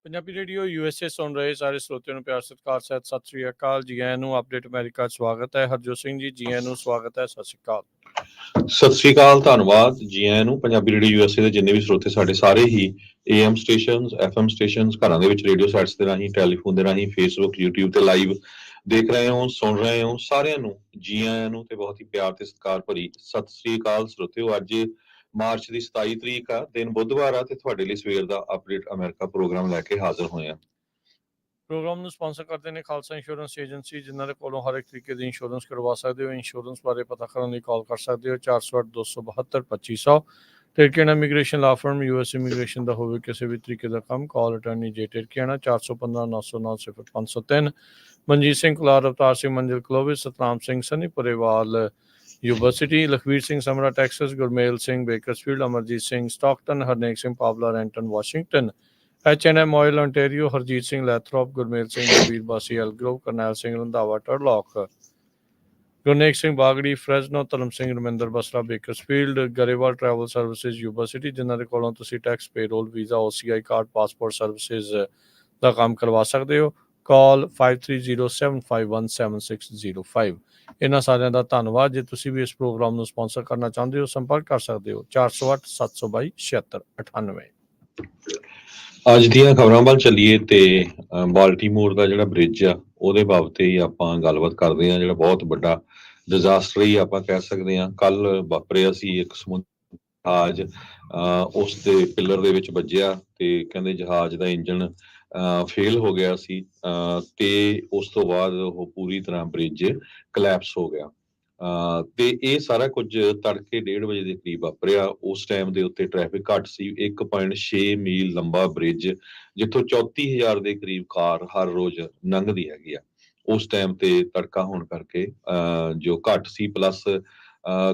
Punjabi radio USA ਸੁਣ ਰਹੇ ਸਾਰੇ ਸਰੋਤਿਆਂ ਨੂੰ ਪਿਆਰ ਸਤਿਕਾਰ ਸਹਿਤ ਸਤਿ ਸ੍ਰੀ ਅਕਾਲ। ਜੀ ਆਇਆਂ ਨੂੰ ਅਪਡੇਟ ਅਮਰੀਕਾ ਸਵਾਗਤ ਹੈ। ਹਰਜੋਤ ਸਿੰਘ ਜੀ, ਜੀ ਆਇਆਂ ਨੂੰ ਸਵਾਗਤ ਹੈ। ਸਤਿ ਸ੍ਰੀ ਅਕਾਲ। ਸਤਿ ਸ੍ਰੀ ਅਕਾਲ, ਧੰਨਵਾਦ। ਜੀ ਆਇਆਂ ਨੂੰ ਪੰਜਾਬੀ ਰੇਡੀਓ USA ਦੇ ਜਿੰਨੇ ਵੀ ਸਰੋਤੇ ਸਾਡੇ ਸਾਰੇ ਹੀ AM ਸਟੇਸ਼ਨਸ, FM ਸਟੇਸ਼ਨਸ, ਘਰਾਂ ਦੇ ਵਿੱਚ ਰੇਡੀਓ ਸੈਟਸ ਦੇ ਰਾਹੀਂ, ਟੈਲੀਫੋਨ ਦੇ ਰਾਹੀਂ, ਫੇਸਬੁੱਕ, YouTube ਤੇ ਲਾਈਵ ਦੇਖ ਰਹੇ ਹੋ, ਸੁਣ ਰਹੇ ਹੋ, ਸਾਰਿਆਂ ਨੂੰ ਜੀ ਆਇਆਂ ਨੂੰ ਤੇ ਬਹੁਤ ਹੀ ਪਿਆਰ ਤੇ ਸਤਿਕਾਰ ਭਰੀ ਸਤਿ ਸ੍ਰੀ ਅਕਾਲ ਸਰੋਤਿਓ। ਅੱਜ ਮਾਰਚ ਦੀ 27 ਤਰੀਕ ਆ, ਦਿਨ ਬੁੱਧਵਾਰ ਆ ਤੇ ਤੁਹਾਡੇ ਲਈ ਸਵੇਰ ਦਾ ਅਪਡੇਟ ਅਮਰੀਕਾ ਪ੍ਰੋਗਰਾਮ ਲੈ ਕੇ ਹਾਜ਼ਰ ਹੋਏ ਆ। ਪ੍ਰੋਗਰਾਮ ਨੂੰ ਸਪਾਂਸਰ ਕਰਦੇ ਨੇ ਖਾਲਸਾ ਇੰਸ਼ੋਰੈਂਸ ਏਜੰਸੀ, ਜਿਨ੍ਹਾਂ ਦੇ ਕੋਲੋਂ ਹਰ ਇੱਕ ਤਰੀਕੇ ਦੀ ਇੰਸ਼ੋਰੈਂਸ ਕਰਵਾ ਸਕਦੇ ਹੋ। ਇੰਸ਼ੋਰੈਂਸ ਬਾਰੇ ਪਤਾ ਕਰਨ ਲਈ ਕਾਲ ਕਰ ਸਕਦੇ ਹੋ 408-272-2500। ਟਿਰਕੀਆਨਾ ਇਮੀਗ੍ਰੇਸ਼ਨ ਲਾ ਫਰਮ, US ਇਮੀਗ੍ਰੇਸ਼ਨ ਦਾ ਹੋਵੇ ਕਿਸੇ ਵੀ ਤਰੀਕੇ ਦਾ ਕੰਮ, ਕਾਲ ਅਟਾਰਨੀ ਜੇ ਟਿਰਕੀਆਨਾ 415-909-0503। Manjeet Singh Kular, Avtar Singh Manzil Clovis, Satnam Singh Sunny Purewal university, Lakhvir Singh Samra Texas, Gurmel Singh Bakersfield, Amarjit Singh Stockton, Harnek Singh Pawla Renton Washington, H&M oil ontario, Harjit Singh Lathrop, Gurmel Singh Balbir Bassi Elk Grove, Karnail Singh Randhawa ਟਰਲੌਕ, Gurnek Singh Bagri Fresno, Dharam Singh Raminder Basra Bakersfield, Grewal travel services university, ਜਿਨ੍ਹਾਂ ਦੇ ਕੋਲੋਂ ਤੁਸੀਂ tax, payroll, visa, OCI card, passport services ਦਾ ਕੰਮ ਕਰਵਾ ਸਕਦੇ ਹੋ। ਕਾਲ 5307517605। ਇਹਨਾਂ ਸਾਰਿਆਂ ਦਾ ਧੰਨਵਾਦ। ਜੇ ਤੁਸੀਂ ਵੀ ਇਸ ਪ੍ਰੋਗਰਾਮ ਨੂੰ ਸਪਾਂਸਰ ਕਰਨਾ ਚਾਹੁੰਦੇ ਹੋ, ਸੰਪਰਕ ਕਰ ਸਕਦੇ ਹੋ 408-722-7698। ਅੱਜ ਦੀਆਂ ਖਬਰਾਂ ਵੱਲ ਚੱਲੀਏ ਤੇ ਬਾਲਟੀਮੋਰ ਦਾ ਜਿਹੜਾ ਬ੍ਰਿਜ ਆ ਉਹਦੇ ਬਾਬਤ ਹੀ ਆਪਾਂ ਗੱਲਬਾਤ ਕਰਦੇ ਹਾਂ, ਜਿਹੜਾ ਬਹੁਤ ਵੱਡਾ ਡਿਜ਼ਾਸਟਰ ਹੀ ਆਪਾਂ ਕਹਿ ਸਕਦੇ ਹਾਂ। ਕੱਲ ਵਾਪਰਿਆ ਸੀ ਇੱਕ ਸਮੁੰਦਰੀ ਜਹਾਜ਼ ਉਸ ਦੇ ਪਿੱਲਰ ਦੇ ਵਿੱਚ ਵੱਜਿਆ ਤੇ ਕਹਿੰਦੇ ਜਹਾਜ਼ ਦਾ ਇੰਜਣ ਫੇਲ ਹੋ ਗਿਆ ਸੀ ਤੇ ਉਸ ਤੋਂ ਬਾਅਦ ਉਹ ਪੂਰੀ ਤਰ੍ਹਾਂ ਬ੍ਰਿਜ ਕਲੈਪਸ ਹੋ ਗਿਆ। ਤੇ ਇਹ ਸਾਰਾ ਕੁਝ ਤੜਕੇ 1:30 ਵਜੇ ਦੇ ਕਰੀਬ ਵਾਪਰਿਆ। ਉਸ ਟਾਈਮ ਦੇ ਉੱਤੇ ਟ੍ਰੈਫਿਕ ਘੱਟ ਸੀ। 1.6 ਮੀਲ ਲੰਬਾ ਬ੍ਰਿਜ, ਜਿੱਥੋਂ 34,000 ਦੇ ਕਰੀਬ ਕਾਰ ਹਰ ਰੋਜ਼ ਲੰਘਦੀ ਹੈਗੀ ਆ। ਉਸ ਟਾਈਮ ਤੇ ਤੜਕਾ ਹੋਣ ਕਰਕੇ ਜੋ ਘੱਟ ਸੀ, ਪਲੱਸ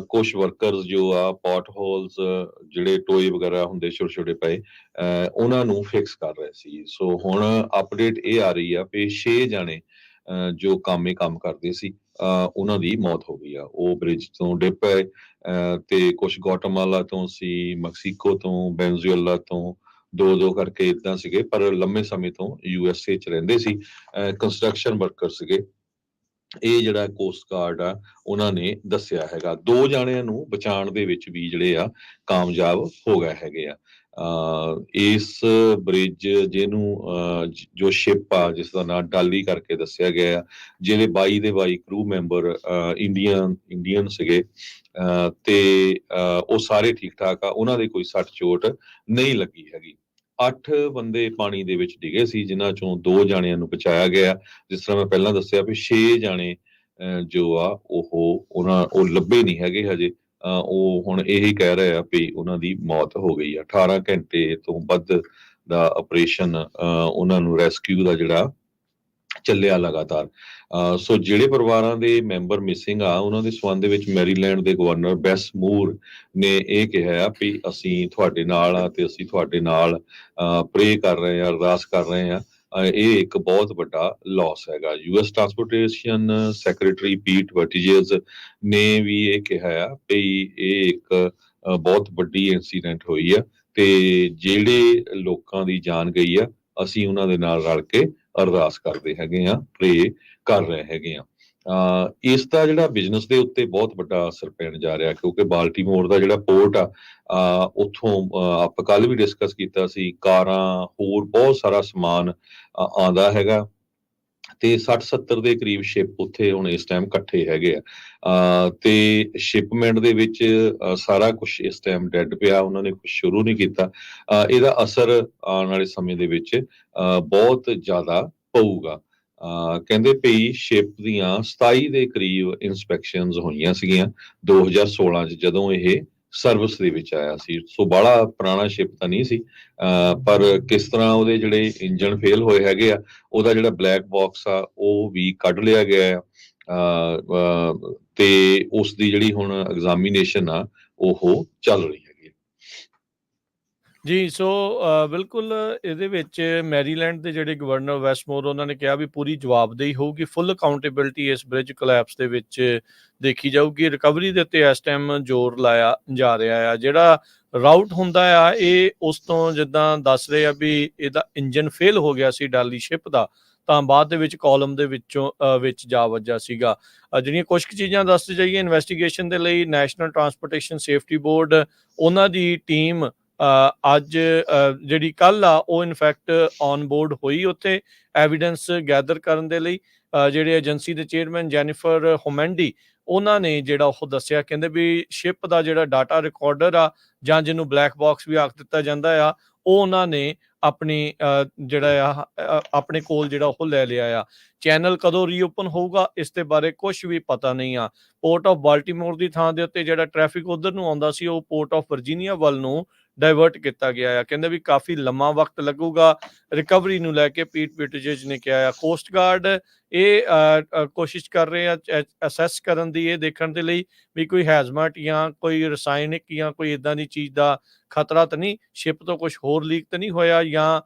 ਕੁਛ ਵਰਕਰਸ ਜੋ ਆ ਪੋਟ ਹੋਲਸ ਜਿਹੜੇ ਟੋਏ ਵਗੈਰਾ ਹੁੰਦੇ ਛੋਟੇ ਛੋਟੇ ਪਏ ਉਹਨਾਂ ਨੂੰ ਫਿਕਸ ਕਰ ਰਹੇ ਸੀ। ਸੋ ਹੁਣ ਅਪਡੇਟ ਇਹ ਆ ਰਹੀ ਆ ਵੀ 6 ਜਾਣੇ ਜੋ ਕੰਮ ਕਰਦੇ ਸੀ ਉਹਨਾਂ ਦੀ ਮੌਤ ਹੋ ਗਈ ਆ। ਉਹ ਬ੍ਰਿਜ ਤੋਂ ਡਿੱਗ ਪਏ ਤੇ ਕੁਛ ਗੋਟਮਾਲਾ ਤੋਂ ਸੀ, ਮੈਕਸੀਕੋ ਤੋਂ, ਵੈਨਜ਼ੂਏਲਾ ਤੋਂ, ਦੋ ਕਰਕੇ ਏਦਾਂ ਸੀਗੇ, ਪਰ ਲੰਮੇ ਸਮੇਂ ਤੋਂ USA 'ਚ ਰਹਿੰਦੇ ਸੀ, ਕੰਸਟਰਕਸ਼ਨ ਵਰਕਰ ਸੀਗੇ। ਇਹ ਜਿਹੜਾ ਕੋਸਟ ਗਾਰਡ ਆ ਉਹਨਾਂ ਨੇ ਦੱਸਿਆ ਹੈਗਾ। 2 ਜਾਣਿਆਂ ਨੂੰ ਬਚਾਉਣ ਦੇ ਵਿੱਚ ਵੀ ਜਿਹੜੇ ਆ ਕਾਮਯਾਬ ਹੋ ਗਏ ਹੈਗੇ ਆ। ਇਸ ਬ੍ਰਿਜ ਜਿਹਨੂੰ ਜੋ ਸ਼ਿਪ ਆ ਜਿਸ ਦਾ ਨਾਂ ਡਾਲੀ ਕਰਕੇ ਦੱਸਿਆ ਗਿਆ ਆ, ਜਿਹਦੇ 22 ਦੇ 22 ਕਰੂ ਮੈਂਬਰ ਇੰਡੀਅਨ ਸੀਗੇ ਤੇ ਉਹ ਸਾਰੇ ਠੀਕ ਠਾਕ ਆ, ਉਹਨਾਂ ਦੇ ਕੋਈ ਸੱਟ ਚੋਟ ਨਹੀਂ ਲੱਗੀ ਹੈਗੀ। 8 ਬੰਦੇ ਪਾਣੀ ਦੇ ਵਿੱਚ ਡਿੱਗੇ ਸੀ, ਜਿਨ੍ਹਾਂ ਚੋਂ 2 ਜਾਣਿਆਂ ਨੂੰ ਬਚਾਇਆ ਗਿਆ। ਜਿਸ ਤਰ੍ਹਾਂ ਮੈਂ ਪਹਿਲਾਂ ਦੱਸਿਆ ਵੀ 6 ਜਾਣੇ ਜੋ ਆ ਉਹ ਲੱਭੇ ਨਹੀਂ ਹੈਗੇ ਹਜੇ। ਉਹ ਹੁਣ ਇਹੀ ਕਹਿ ਰਹੇ ਆ ਵੀ ਉਹਨਾਂ ਦੀ ਮੌਤ ਹੋ ਗਈ ਆ। 18 ਘੰਟੇ ਤੋਂ ਵੱਧ ਦਾ ਆਪਰੇਸ਼ਨ ਉਹਨਾਂ ਨੂੰ ਰੈਸਕਿਊ ਦਾ ਜਿਹੜਾ ਚੱਲਿਆ ਲਗਾਤਾਰ। ਸੋ ਜਿਹੜੇ ਪਰਿਵਾਰਾਂ ਦੇ ਮੈਂਬਰ ਮਿਸਿੰਗ ਆ ਉਹਨਾਂ ਦੇ ਸੰਬੰਧ ਵਿੱਚ ਮੈਰੀਲੈਂਡ ਦੇ ਗਵਰਨਰ ਬੈਸ ਮੂਰ ਨੇ ਇਹ ਕਿਹਾ ਵੀ ਅਸੀਂ ਤੁਹਾਡੇ ਨਾਲ ਆ ਤੇ ਅਸੀਂ ਤੁਹਾਡੇ ਨਾਲ ਪ੍ਰੇ ਕਰ ਰਹੇ ਹਾਂ, ਅਰਦਾਸ ਕਰ ਰਹੇ ਹਾਂ। ਇਹ ਇੱਕ ਬਹੁਤ ਵੱਡਾ ਲਾਸ ਹੈਗਾ। US ਟਰਾਂਸਪੋਰਟੇਸ਼ਨ ਸੈਕਟਰੀ ਪੀਟ ਬਟੀਜੇਜ਼ ਨੇ ਵੀ ਇਹ ਕਿਹਾ ਆ ਵੀ ਇਹ ਇੱਕ ਬਹੁਤ ਵੱਡੀ ਇਨਸੀਡੈਂਟ ਹੋਈ ਆ ਤੇ ਜਿਹੜੇ ਲੋਕਾਂ ਦੀ ਜਾਨ ਗਈ ਆ ਅਸੀਂ ਉਹਨਾਂ ਦੇ ਨਾਲ ਰਲ ਕੇ ਅਰਦਾਸ ਕਰਦੇ ਹੈਗੇ ਆ, ਪ੍ਰੇ ਕਰ ਰਹੇ ਹੈਗੇ ਆ। ਇਸ ਦਾ ਜਿਹੜਾ ਬਿਜ਼ਨਸ ਦੇ ਉੱਤੇ ਬਹੁਤ ਵੱਡਾ ਅਸਰ ਪੈਣ ਜਾ ਰਿਹਾ, ਕਿਉਂਕਿ ਬਾਲਟੀਮੋਰ ਦਾ ਜਿਹੜਾ ਪੋਰਟ ਆ ਉੱਥੋਂ ਆਪਾਂ ਕੱਲ ਵੀ ਡਿਸਕਸ ਕੀਤਾ ਸੀ, ਕਾਰਾਂ ਹੋਰ ਬਹੁਤ ਸਾਰਾ ਸਮਾਨ ਆਉਂਦਾ ਹੈਗਾ ਤੇ 60-70 ਦੇ ਕਰੀਬ ਸ਼ਿਪ ਉੱਥੇ ਹੁਣ ਇਸ ਟਾਈਮ ਇਕੱਠੇ ਹੈਗੇ ਆ ਤੇ ਸ਼ਿਪਮੈਂਟ ਦੇ ਵਿੱਚ ਸਾਰਾ ਕੁਝ ਇਸ ਟਾਈਮ ਡੈਡ ਪਿਆ। ਉਹਨਾਂ ਨੇ ਕੁਝ ਸ਼ੁਰੂ ਨਹੀਂ ਕੀਤਾ। ਇਹਦਾ ਅਸਰ ਆਉਣ ਵਾਲੇ ਸਮੇਂ ਦੇ ਵਿੱਚ ਬਹੁਤ ਜ਼ਿਆਦਾ ਪਊਗਾ। ਕਹਿੰਦੇ ਪਈ ਸ਼ਿਪ ਦੀਆਂ 27 ਦੇ ਕਰੀਬ ਇਨਸਪੈਕਸ਼ਨਸ ਹੋਈਆਂ ਸੀਗੀਆਂ 2016 'ਚ ਜਦੋਂ ਇਹ ਸਰਵਿਸ ਦੇ ਵਿੱਚ ਆਇਆ ਸੀ। ਸੋ ਬਾਹਲਾ ਪੁਰਾਣਾ ਸ਼ਿਪ ਤਾਂ ਨਹੀਂ ਸੀ, ਪਰ ਕਿਸ ਤਰ੍ਹਾਂ ਉਹਦੇ ਜਿਹੜੇ ਇੰਜਨ ਫੇਲ ਹੋਏ ਹੈਗੇ ਆ, ਉਹਦਾ ਜਿਹੜਾ ਬਲੈਕ ਬਾਕਸ ਆ ਉਹ ਵੀ ਕੱਢ ਲਿਆ ਗਿਆ ਆ ਤੇ ਉਸ ਦੀ ਜਿਹੜੀ ਹੁਣ ਐਗਜ਼ਾਮੀਨੇਸ਼ਨ ਆ ਉਹ ਚੱਲ ਰਹੀ ਹੈਗੀ। ਜੀ, ਸੋ ਬਿਲਕੁਲ ਇਹਦੇ ਵਿੱਚ ਮੈਰੀਲੈਂਡ ਦੇ ਜਿਹੜੇ ਗਵਰਨਰ ਵੈਸਟਮੋਰ ਉਹਨਾਂ ਨੇ ਕਿਹਾ ਵੀ ਪੂਰੀ ਜਵਾਬਦੇਹੀ ਹੋਊਗੀ, ਫੁੱਲ ਅਕਾਊਂਟੇਬਿਲਟੀ ਇਸ ਬ੍ਰਿਜ ਕੋਲੈਪਸ ਦੇ ਵਿੱਚ ਦੇਖੀ ਜਾਊਗੀ। ਰਿਕਵਰੀ ਦੇ ਉੱਤੇ ਇਸ ਟਾਈਮ ਜ਼ੋਰ ਲਾਇਆ ਜਾ ਰਿਹਾ ਆ। ਜਿਹੜਾ ਰਾਊਟ ਹੁੰਦਾ ਆ ਇਹ ਉਸ ਤੋਂ ਜਿੱਦਾਂ ਦੱਸ ਰਹੇ ਆ ਵੀ ਇਹਦਾ ਇੰਜਨ ਫੇਲ ਹੋ ਗਿਆ ਸੀ ਡਾਲੀ ਸ਼ਿਪ ਦਾ, ਤਾਂ ਬਾਅਦ ਦੇ ਵਿੱਚ ਕਾਲਮ ਦੇ ਵਿੱਚ ਜਾ ਵੱਜਾ ਸੀਗਾ। ਜਿਹੜੀਆਂ ਕੁਛ ਕੁ ਚੀਜ਼ਾਂ ਦੱਸਦੇ ਜਾਈਏ ਇਨਵੈਸਟੀਗੇਸ਼ਨ ਦੇ ਲਈ, ਨੈਸ਼ਨਲ ਟਰਾਂਸਪੋਰਟੇਸ਼ਨ ਸੇਫਟੀ ਬੋਰਡ ਉਹਨਾਂ ਦੀ ਟੀਮ ਅੱਜ ਜਿਹੜੀ ਕੱਲ ਆ ਉਹ ਇਨਫੈਕਟ ਔਨ ਬੋਰਡ ਹੋਈ ਉੱਥੇ ਐਵੀਡੈਂਸ ਗੈਦਰ ਕਰਨ ਦੇ ਲਈ। ਜਿਹੜੇ ਏਜੰਸੀ ਦੇ ਚੇਅਰਮੈਨ ਜੈਨੀਫਰ ਹੋਮੈਂਡੀ ਉਹਨਾਂ ਨੇ ਜਿਹੜਾ ਉਹ ਦੱਸਿਆ, ਕਹਿੰਦੇ ਵੀ ਸ਼ਿਪ ਦਾ ਜਿਹੜਾ ਡਾਟਾ ਰਿਕਾਰਡਰ ਆ ਜਾਂ ਜਿਹਨੂੰ ਬਲੈਕ ਬਾਕਸ ਵੀ ਆਖ ਦਿੱਤਾ ਜਾਂਦਾ ਆ, ਉਹ ਉਹਨਾਂ ਨੇ ਆਪਣੀ ਜਿਹੜਾ ਆ ਆਪਣੇ ਕੋਲ ਜਿਹੜਾ ਉਹ ਲੈ ਲਿਆ ਆ। ਚੈਨਲ ਕਦੋਂ ਰੀਓਪਨ ਹੋਊਗਾ ਇਸ ਦੇ ਬਾਰੇ ਕੁਝ ਵੀ ਪਤਾ ਨਹੀਂ ਆ। ਪੋਰਟ ਆਫ ਬਾਲਟੀਮੋਰ ਦੀ ਥਾਂ ਦੇ ਉੱਤੇ ਜਿਹੜਾ ਟ੍ਰੈਫਿਕ ਉਧਰ ਨੂੰ ਆਉਂਦਾ ਸੀ ਉਹ ਪੋਰਟ ਆਫ ਵਰਜੀਨੀਆ ਵੱਲ ਨੂੰ ਡਾਇਵਰਟ ਕੀਤਾ ਗਿਆ ਆ। ਕਹਿੰਦੇ ਵੀ ਕਾਫੀ ਲੰਮਾ ਵਕਤ ਲੱਗੂਗਾ ਰਿਕਵਰੀ ਨੂੰ ਲੈ ਕੇ, ਪੀਟ ਬੁਟੀਜੇਜ ਨੇ ਕਿਹਾ ਆ। ਕੋਸਟ ਗਾਰਡ ਇਹ ਕੋਸ਼ਿਸ਼ ਕਰ ਰਹੇ ਆ ਅਸੈਸ ਕਰਨ ਦੀ, ਇਹ ਦੇਖਣ ਦੇ ਲਈ ਵੀ ਕੋਈ ਹੈਜ਼ਮਟ ਜਾਂ ਕੋਈ ਰਸਾਇਣਿਕ ਜਾਂ ਕੋਈ ਇਦਾਂ ਦੀ ਚੀਜ਼ ਦਾ ਖਤਰਾ ਤਾਂ ਨਹੀਂ, ਸ਼ਿਪ ਤੋਂ ਕੁਝ ਹੋਰ ਲੀਕ ਤਾਂ ਨਹੀਂ ਹੋਇਆ, ਜਾਂ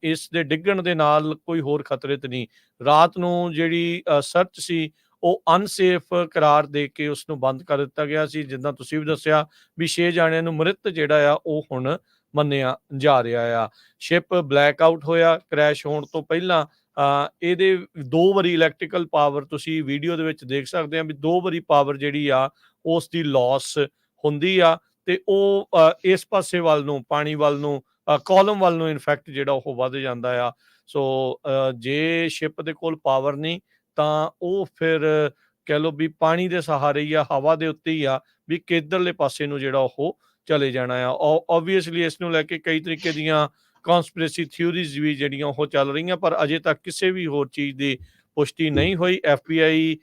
ਇਸ ਦੇ ਡਿੱਗਣ ਦੇ ਨਾਲ ਕੋਈ ਹੋਰ ਖਤਰੇ ਤਾਂ ਨਹੀਂ। ਰਾਤ ਨੂੰ ਜਿਹੜੀ ਸਰਚ ਸੀ ਉਹ ਅਨਸੇਫ ਕਰਾਰ ਦੇ ਕੇ ਉਸ ਨੂੰ ਬੰਦ ਕਰ ਦਿੱਤਾ ਗਿਆ ਸੀ। ਜਿੱਦਾਂ ਤੁਸੀਂ ਵੀ ਦੱਸਿਆ ਵੀ 6 ਜਾਣਿਆਂ ਨੂੰ ਮ੍ਰਿਤ ਜਿਹੜਾ ਆ ਉਹ ਹੁਣ ਮੰਨਿਆ ਜਾ ਰਿਹਾ ਆ। ਸ਼ਿਪ ਬਲੈਕ ਆਊਟ ਹੋਇਆ ਕ੍ਰੈਸ਼ ਹੋਣ ਤੋਂ ਪਹਿਲਾਂ। ਇਹਦੇ 2 ਵਾਰੀ ਇਲੈਕਟ੍ਰੀਕਲ ਪਾਵਰ ਤੁਸੀਂ ਵੀਡੀਓ ਦੇ ਵਿੱਚ ਦੇਖ ਸਕਦੇ ਆ ਵੀ 2 ਵਾਰੀ ਪਾਵਰ ਜਿਹੜੀ ਆ ਉਸ ਦੀ ਲਾਸ ਹੁੰਦੀ ਆ, ਤੇ ਉਹ ਇਸ ਪਾਸੇ ਵੱਲ ਨੂੰ, ਪਾਣੀ ਵੱਲ ਨੂੰ, ਕਾਲਮ ਵੱਲ ਨੂੰ ਇਨਫੈਕਟ ਜਿਹੜਾ ਉਹ ਵੱਧ ਜਾਂਦਾ ਆ। ਸੋ ਜੇ ਸ਼ਿਪ ਦੇ ਕੋਲ ਪਾਵਰ ਨਹੀਂ ਤਾਂ ਉਹ ਫਿਰ ਕਹਿ ਲਓ ਵੀ ਪਾਣੀ ਦੇ ਸਹਾਰੇ ਹੀ ਆ, ਹਵਾ ਦੇ ਉੱਤੇ ਹੀ ਆ ਵੀ ਕਿੱਧਰਲੇ ਪਾਸੇ ਨੂੰ ਜਿਹੜਾ ਉਹ ਚਲੇ ਜਾਣਾ ਆ। ਓਬਵੀਅਸਲੀ ਇਸ ਨੂੰ ਲੈ ਕੇ ਕਈ ਤਰੀਕੇ ਦੀਆਂ ਕਨਸਪੀਰੇਸੀ ਥਿਊਰੀਜ਼ ਵੀ ਜਿਹੜੀਆਂ ਉਹ ਚੱਲ ਰਹੀਆਂ, ਪਰ ਅਜੇ ਤੱਕ ਕਿਸੇ ਵੀ ਹੋਰ ਚੀਜ਼ ਦੀ ਪੁਸ਼ਟੀ ਨਹੀਂ ਹੋਈ। FBI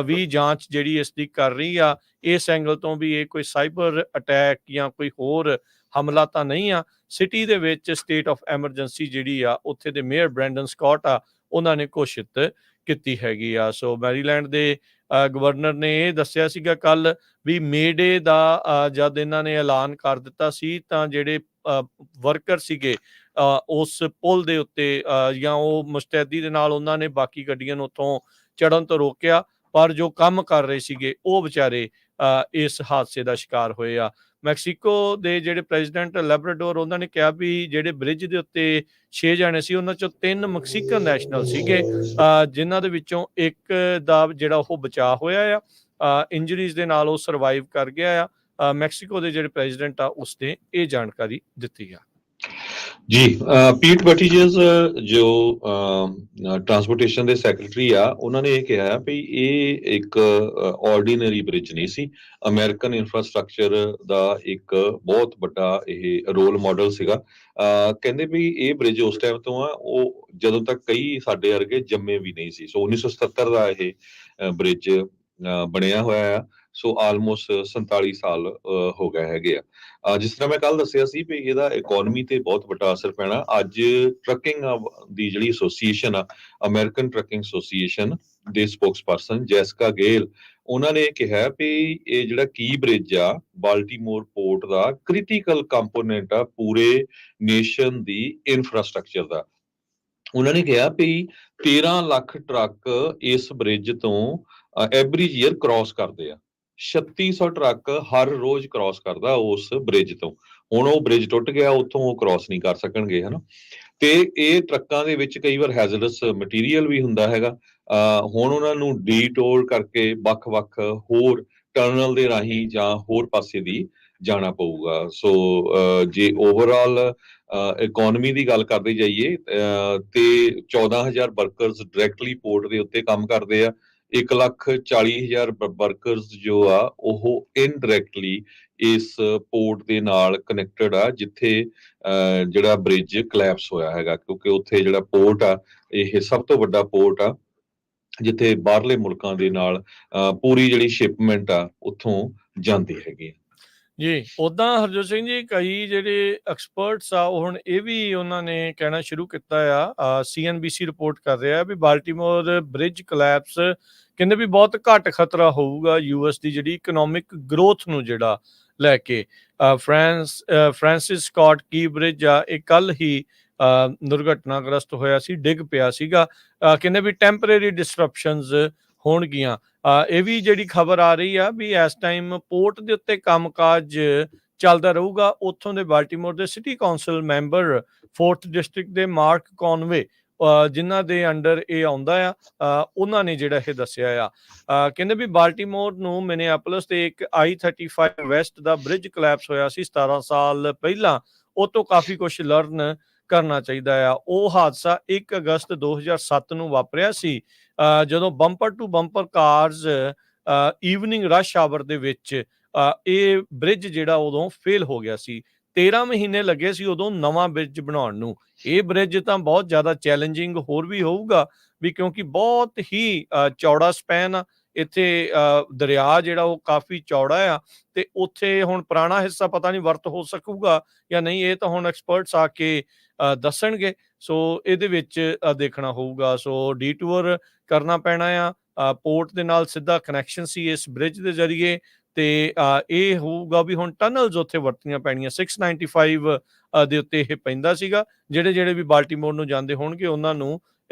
ਵੀ ਜਾਂਚ ਜਿਹੜੀ ਇਸ ਦੀ ਕਰ ਰਹੀ ਆ ਇਸ ਐਂਗਲ ਤੋਂ ਵੀ ਇਹ ਕੋਈ ਸਾਈਬਰ ਅਟੈਕ ਜਾਂ ਕੋਈ ਹੋਰ ਹਮਲਾ ਤਾਂ ਨਹੀਂ ਆ। ਸਿਟੀ ਦੇ ਵਿੱਚ ਸਟੇਟ ਆਫ ਐਮਰਜੈਂਸੀ ਜਿਹੜੀ ਆ ਉੱਥੇ ਦੇ ਮੇਅਰ ਬ੍ਰੈਂਡਨ ਸਕਾਟ ਆ ਉਹਨਾਂ ਨੇ ਘੋਸ਼ਿਤ ਕੀਤੀ ਹੈਗੀ ਆ। ਸੋ ਮੈਰੀਲੈਂਡ ਦੇ ਗਵਰਨਰ ਨੇ ਇਹ ਦੱਸਿਆ ਸੀਗਾ ਕੱਲ ਵੀ ਮੇਡੇ ਦਾ ਜਦ ਇਹਨਾਂ ਨੇ ਐਲਾਨ ਕਰ ਦਿੱਤਾ ਸੀ ਤਾਂ ਜਿਹੜੇ ਵਰਕਰ ਸੀਗੇ ਉਸ ਪੁਲ ਦੇ ਉੱਤੇ ਜਾਂ ਉਹ ਮੁਸਤੈਦੀ ਦੇ ਨਾਲ ਉਹਨਾਂ ਨੇ ਬਾਕੀ ਗੱਡੀਆਂ ਨੂੰ ਉੱਥੋਂ ਚੜ੍ਹਨ ਤੋਂ ਰੋਕਿਆ, ਪਰ ਜੋ ਕੰਮ ਕਰ ਰਹੇ ਸੀਗੇ ਉਹ ਵਿਚਾਰੇ ਇਸ ਹਾਦਸੇ ਦਾ ਸ਼ਿਕਾਰ ਹੋਏ ਆ। ਮੈਕਸੀਕੋ ਦੇ ਜਿਹੜੇ ਪ੍ਰੈਜ਼ੀਡੈਂਟ ਲੈਬਰਾਡੋਰ ਉਹਨਾਂ ਨੇ ਕਿਹਾ ਵੀ ਜਿਹੜੇ ਬ੍ਰਿਜ ਦੇ ਉੱਤੇ 6 ਜਾਣੇ ਸੀ ਉਹਨਾਂ ਚੋਂ 3 ਮੈਕਸੀਕਨ ਨੈਸ਼ਨਲ ਸੀਗੇ, ਜਿਨ੍ਹਾਂ ਦੇ ਵਿੱਚੋਂ ਇੱਕ ਦਾ ਜਿਹੜਾ ਉਹ ਬਚਾਅ ਹੋਇਆ ਆ। ਇੰਜਰੀਜ਼ ਦੇ ਨਾਲ ਉਹ ਸਰਵਾਈਵ ਕਰ ਗਿਆ ਆ। ਮੈਕਸੀਕੋ ਦੇ ਜਿਹੜੇ ਪ੍ਰੈਜ਼ੀਡੈਂਟ ਆ ਉਸਨੇ ਇਹ ਜਾਣਕਾਰੀ ਦਿੱਤੀ ਆ। ਜੀ, ਪੀਟ ਬਟੀਜਸ ਜੋ ਟਰਾਂਸਪੋਰਟੇਸ਼ਨ ਦੇ ਸੈਕਟਰੀ ਆ, ਉਹਨਾਂ ਨੇ ਇਹ ਕਿਹਾ ਵੀ ਇਹ ਇੱਕ ਆਰਡੀਨਰੀ ਬ੍ਰਿਜ ਨਹੀਂ ਸੀ, ਅਮਰੀਕਨ ਇਨਫਰਾਸਟ੍ਰਕਚਰ ਦਾ ਇੱਕ ਬਹੁਤ ਵੱਡਾ ਇਹ ਰੋਲ ਮਾਡਲ ਸੀਗਾ। ਕਹਿੰਦੇ ਵੀ ਇਹ ਬ੍ਰਿਜ ਉਸ ਟਾਈਮ ਤੋਂ ਆ ਉਹ ਜਦੋਂ ਤੱਕ ਕਈ ਸਾਡੇ ਵਰਗੇ ਜੰਮੇ ਵੀ ਨਹੀਂ ਸੀ। ਸੋ 1977 ਦਾ ਇਹ ਬ੍ਰਿਜ ਬਣਿਆ ਹੋਇਆ ਆ। ਸੋ ਆਲਮੋਸਟ 47 ਸਾਲ ਹੋ ਗਏ ਹੈਗੇ ਆ। ਜਿਸ ਤਰ੍ਹਾਂ ਮੈਂ ਕੱਲ ਦੱਸਿਆ ਸੀ ਵੀ ਇਹਦਾ ਇਕਨੋਮੀ ਤੇ ਬਹੁਤ ਵੱਡਾ ਅਸਰ ਪੈਣਾ। ਅੱਜ ਟਰੱਕਿੰਗ ਦੀ ਜਿਹੜੀ ਐਸੋਸੀਏਸ਼ਨ ਆ, ਅਮਰੀਕਨ ਟਰੱਕਿੰਗ ਐਸੋਸੀਏਸ਼ਨ ਦੇ ਸਪੋਕਸਪਰਸਨ ਜੈਸਿਕਾ ਗੇਲ, ਉਹਨਾਂ ਨੇ ਕਿਹਾ ਵੀ ਇਹ ਜਿਹੜਾ ਕੀ ਬ੍ਰਿਜ ਆ ਬਾਲਟੀਮੋਰ ਪੋਰਟ ਦਾ ਕ੍ਰਿਟੀਕਲ ਕੰਪੋਨੈਂਟ ਆ ਪੂਰੇ ਨੇਸ਼ਨ ਦੀ ਇਨਫਰਾਸਟ੍ਰਕਚਰ ਦਾ। ਉਹਨਾਂ ਨੇ ਕਿਹਾ ਵੀ 13 ਲੱਖ ਟਰੱਕ ਇਸ ਬ੍ਰਿਜ ਤੋਂ ਐਵਰੀ ਈਅਰ ਕ੍ਰਾਸ ਕਰਦੇ ਆ। 3600 ਟਰੱਕ ਹਰ ਰੋਜ਼ ਕ੍ਰਾਸ ਕਰਦਾ ਉਸ ਬ੍ਰਿਜ ਤੋਂ। ਹੁਣ ਉਹ ਬ੍ਰਿਜ ਟੁੱਟ ਗਿਆ, ਉੱਥੋਂ ਉਹ ਕ੍ਰਾਸ ਨਹੀਂ ਕਰ ਸਕਣਗੇ, ਹਨਾ। ਤੇ ਇਹ ਟਰੱਕਾਂ ਦੇ ਵਿੱਚ ਕਈ ਵਾਰ ਹੈਜ਼ਰਡਸ ਮਟੀਰੀਅਲ ਵੀ ਹੁੰਦਾ ਹੈਗਾ। ਹੁਣ ਉਹਨਾਂ ਨੂੰ ਡੀਟੋਰ ਕਰਕੇ ਵੱਖ-ਵੱਖ ਹੋਰ ਟਰਨਲ ਦੇ ਰਾਹੀਂ ਜਾਂ ਹੋਰ ਪਾਸੇ ਦੀ ਜਾਣਾ ਪਊਗਾ। ਸੋ ਜੇ ਓਵਰਆਲ ਇਕਨੋਮੀ ਦੀ ਗੱਲ ਕਰਦੇ ਜਾਈਏ ਤੇ 14,000 ਵਰਕਰਸ ਡਾਇਰੈਕਟਲੀ ਪੋਰਟ ਦੇ ਉੱਤੇ ਕੰਮ ਕਰਦੇ ਆ। 1,40,000 ਵਰਕਰਸ ਜੋ ਆ ਉਹ ਇਨਡਾਇਰੈਕਟਲੀ ਇਸ ਪੋਰਟ ਦੇ ਨਾਲ ਕਨੈਕਟਡ ਆ ਜਿੱਥੇ ਜਿਹੜਾ ਬ੍ਰਿਜ ਕਲੈਪਸ ਹੋਇਆ ਹੈਗਾ, ਕਿਉਂਕਿ ਉੱਥੇ ਜਿਹੜਾ ਪੋਰਟ ਆ ਇਹ ਸਭ ਤੋਂ ਵੱਡਾ ਪੋਰਟ ਆ ਜਿੱਥੇ ਬਾਹਰਲੇ ਮੁਲਕਾਂ ਦੇ ਨਾਲ ਪੂਰੀ ਜਿਹੜੀ ਸ਼ਿਪਮੈਂਟ ਆ ਉੱਥੋਂ ਜਾਂਦੀ ਹੈਗੀ। ਜੀ, ਉੱਦਾਂ ਹਰਜੋਤ ਸਿੰਘ ਜੀ ਕਈ ਜਿਹੜੇ ਐਕਸਪਰਟਸ ਆ ਉਹ ਹੁਣ ਇਹ ਵੀ ਉਹਨਾਂ ਨੇ ਕਹਿਣਾ ਸ਼ੁਰੂ ਕੀਤਾ ਆ, CNBC ਰਿਪੋਰਟ ਕਰ ਰਿਹਾ ਵੀ ਬਾਲਟੀਮੋਰ ਬ੍ਰਿਜ ਕੋਲੈਪਸ ਕਹਿੰਦੇ ਵੀ ਬਹੁਤ ਘੱਟ ਖਤਰਾ ਹੋਊਗਾ US ਦੀ ਜਿਹੜੀ ਇਕਨੋਮਿਕ ਗਰੋਥ ਨੂੰ ਜਿਹੜਾ ਲੈ ਕੇ। ਫ੍ਰਾਂਸਿਸ ਸਕਾਟ ਕੀ ਬ੍ਰਿਜ ਆ ਇਹ ਕੱਲ ਹੀ ਦੁਰਘਟਨਾਗ੍ਰਸਤ ਹੋਇਆ ਸੀ, ਡਿੱਗ ਪਿਆ ਸੀਗਾ। ਕਹਿੰਦੇ ਵੀ ਟੈਂਪਰੇਰੀ ਡਿਸਰਪਸ਼ਨਸ ਹੋਣਗੀਆਂ। ਇਹ ਵੀ ਜਿਹੜੀ ਖਬਰ ਆ ਰਹੀ ਆ ਵੀ ਇਸ ਟਾਈਮ ਪੋਰਟ ਦੇ ਉੱਤੇ ਕੰਮਕਾਜ ਚੱਲਦਾ ਰਹੂਗਾ। ਉੱਥੋਂ ਦੇ ਬਾਲਟੀਮੋਰ ਦੇ city council member 4th district ਦੇ ਮਾਰਕ ਕੌਨਵੇ ਜਿਨ੍ਹਾਂ ਦੇ ਅੰਡਰ ਇਹ ਆਉਂਦਾ ਆ, ਉਹਨਾਂ ਨੇ ਜਿਹੜਾ ਇਹ ਦੱਸਿਆ ਆ। ਕਹਿੰਦੇ ਵੀ ਬਾਲਟੀਮੋਰ ਨੂੰ ਮਿਨੀਐਪੋਲਿਸ ਤੇ ਇੱਕ I-35 ਵੈਸਟ ਦਾ ਬ੍ਰਿਜ ਕੋਲੈਪਸ ਹੋਇਆ ਸੀ 17 ਸਾਲ ਪਹਿਲਾਂ, ਉਹ ਤੋਂ ਕਾਫੀ ਕੁਝ ਲਰਨ ਕਰਨਾ ਚਾਹੀਦਾ ਆ। ਉਹ ਹਾਦਸਾ 1 ਅਗਸਤ 2007 ਨੂੰ ਵਾਪਰਿਆ ਸੀ, ਜਦੋਂ bumper to bumper cars evening rush hour ਦੇ ਵਿੱਚ ਇਹ ਬ੍ਰਿਜ ਜਿਹੜਾ ਉਦੋਂ ਫੇਲ ਹੋ ਗਿਆ ਸੀ। 13 ਮਹੀਨੇ ਲੱਗੇ ਸੀ ਉਦੋਂ ਨਵਾਂ ਬ੍ਰਿਜ ਬਣਾਉਣ ਨੂੰ। ਇਹ ਬ੍ਰਿਜ ਤਾਂ ਬਹੁਤ ਜ਼ਿਆਦਾ ਚੈਲੰਜਿੰਗ ਹੋਰ ਵੀ ਹੋਊਗਾ ਵੀ, ਕਿਉਂਕਿ ਬਹੁਤ ਹੀ ਚੌੜਾ ਸਪੈਨ ਆ ਇੱਥੇ। ਦਰਿਆ ਜਿਹੜਾ ਉਹ ਕਾਫੀ ਚੌੜਾ ਆ ਤੇ ਉੱਥੇ ਹੁਣ ਪੁਰਾਣਾ ਹਿੱਸਾ ਪਤਾ ਨਹੀਂ ਵਰਤ ਹੋ ਸਕੂਗਾ ਜਾਂ ਨਹੀਂ, ਇਹ ਤਾਂ ਹੁਣ ਐਕਸਪਰਟਸ ਆ ਕੇ ਦੱਸਣਗੇ। ਸੋ ਇਹਦੇ ਵਿੱਚ ਦੇਖਣਾ ਹੋਊਗਾ। ਸੋ ਡੀਟੂਅਰ ਕਰਨਾ ਪੈਣਾ ਆ, ਪੋਰਟ ਦੇ ਨਾਲ ਸਿੱਧਾ ਕਨੈਕਸ਼ਨ ਸੀ ਇਸ ਬ੍ਰਿਜ ਦੇ ਜ਼ਰੀਏ, ਤੇ ਇਹ ਹੋਊਗਾ ਵੀ ਹੁਣ ਟਨਲਸ ਉੱਥੇ ਵਰਤਣੀਆਂ ਪੈਣੀਆਂ। 695 ਦੇ ਉੱਤੇ ਇਹ ਪੈਂਦਾ ਸੀਗਾ। ਜਿਹੜੇ ਵੀ ਬਾਲਟੀਮੋਰ ਨੂੰ ਜਾਂਦੇ ਹੋਣਗੇ ਉਹਨਾਂ ਨੂੰ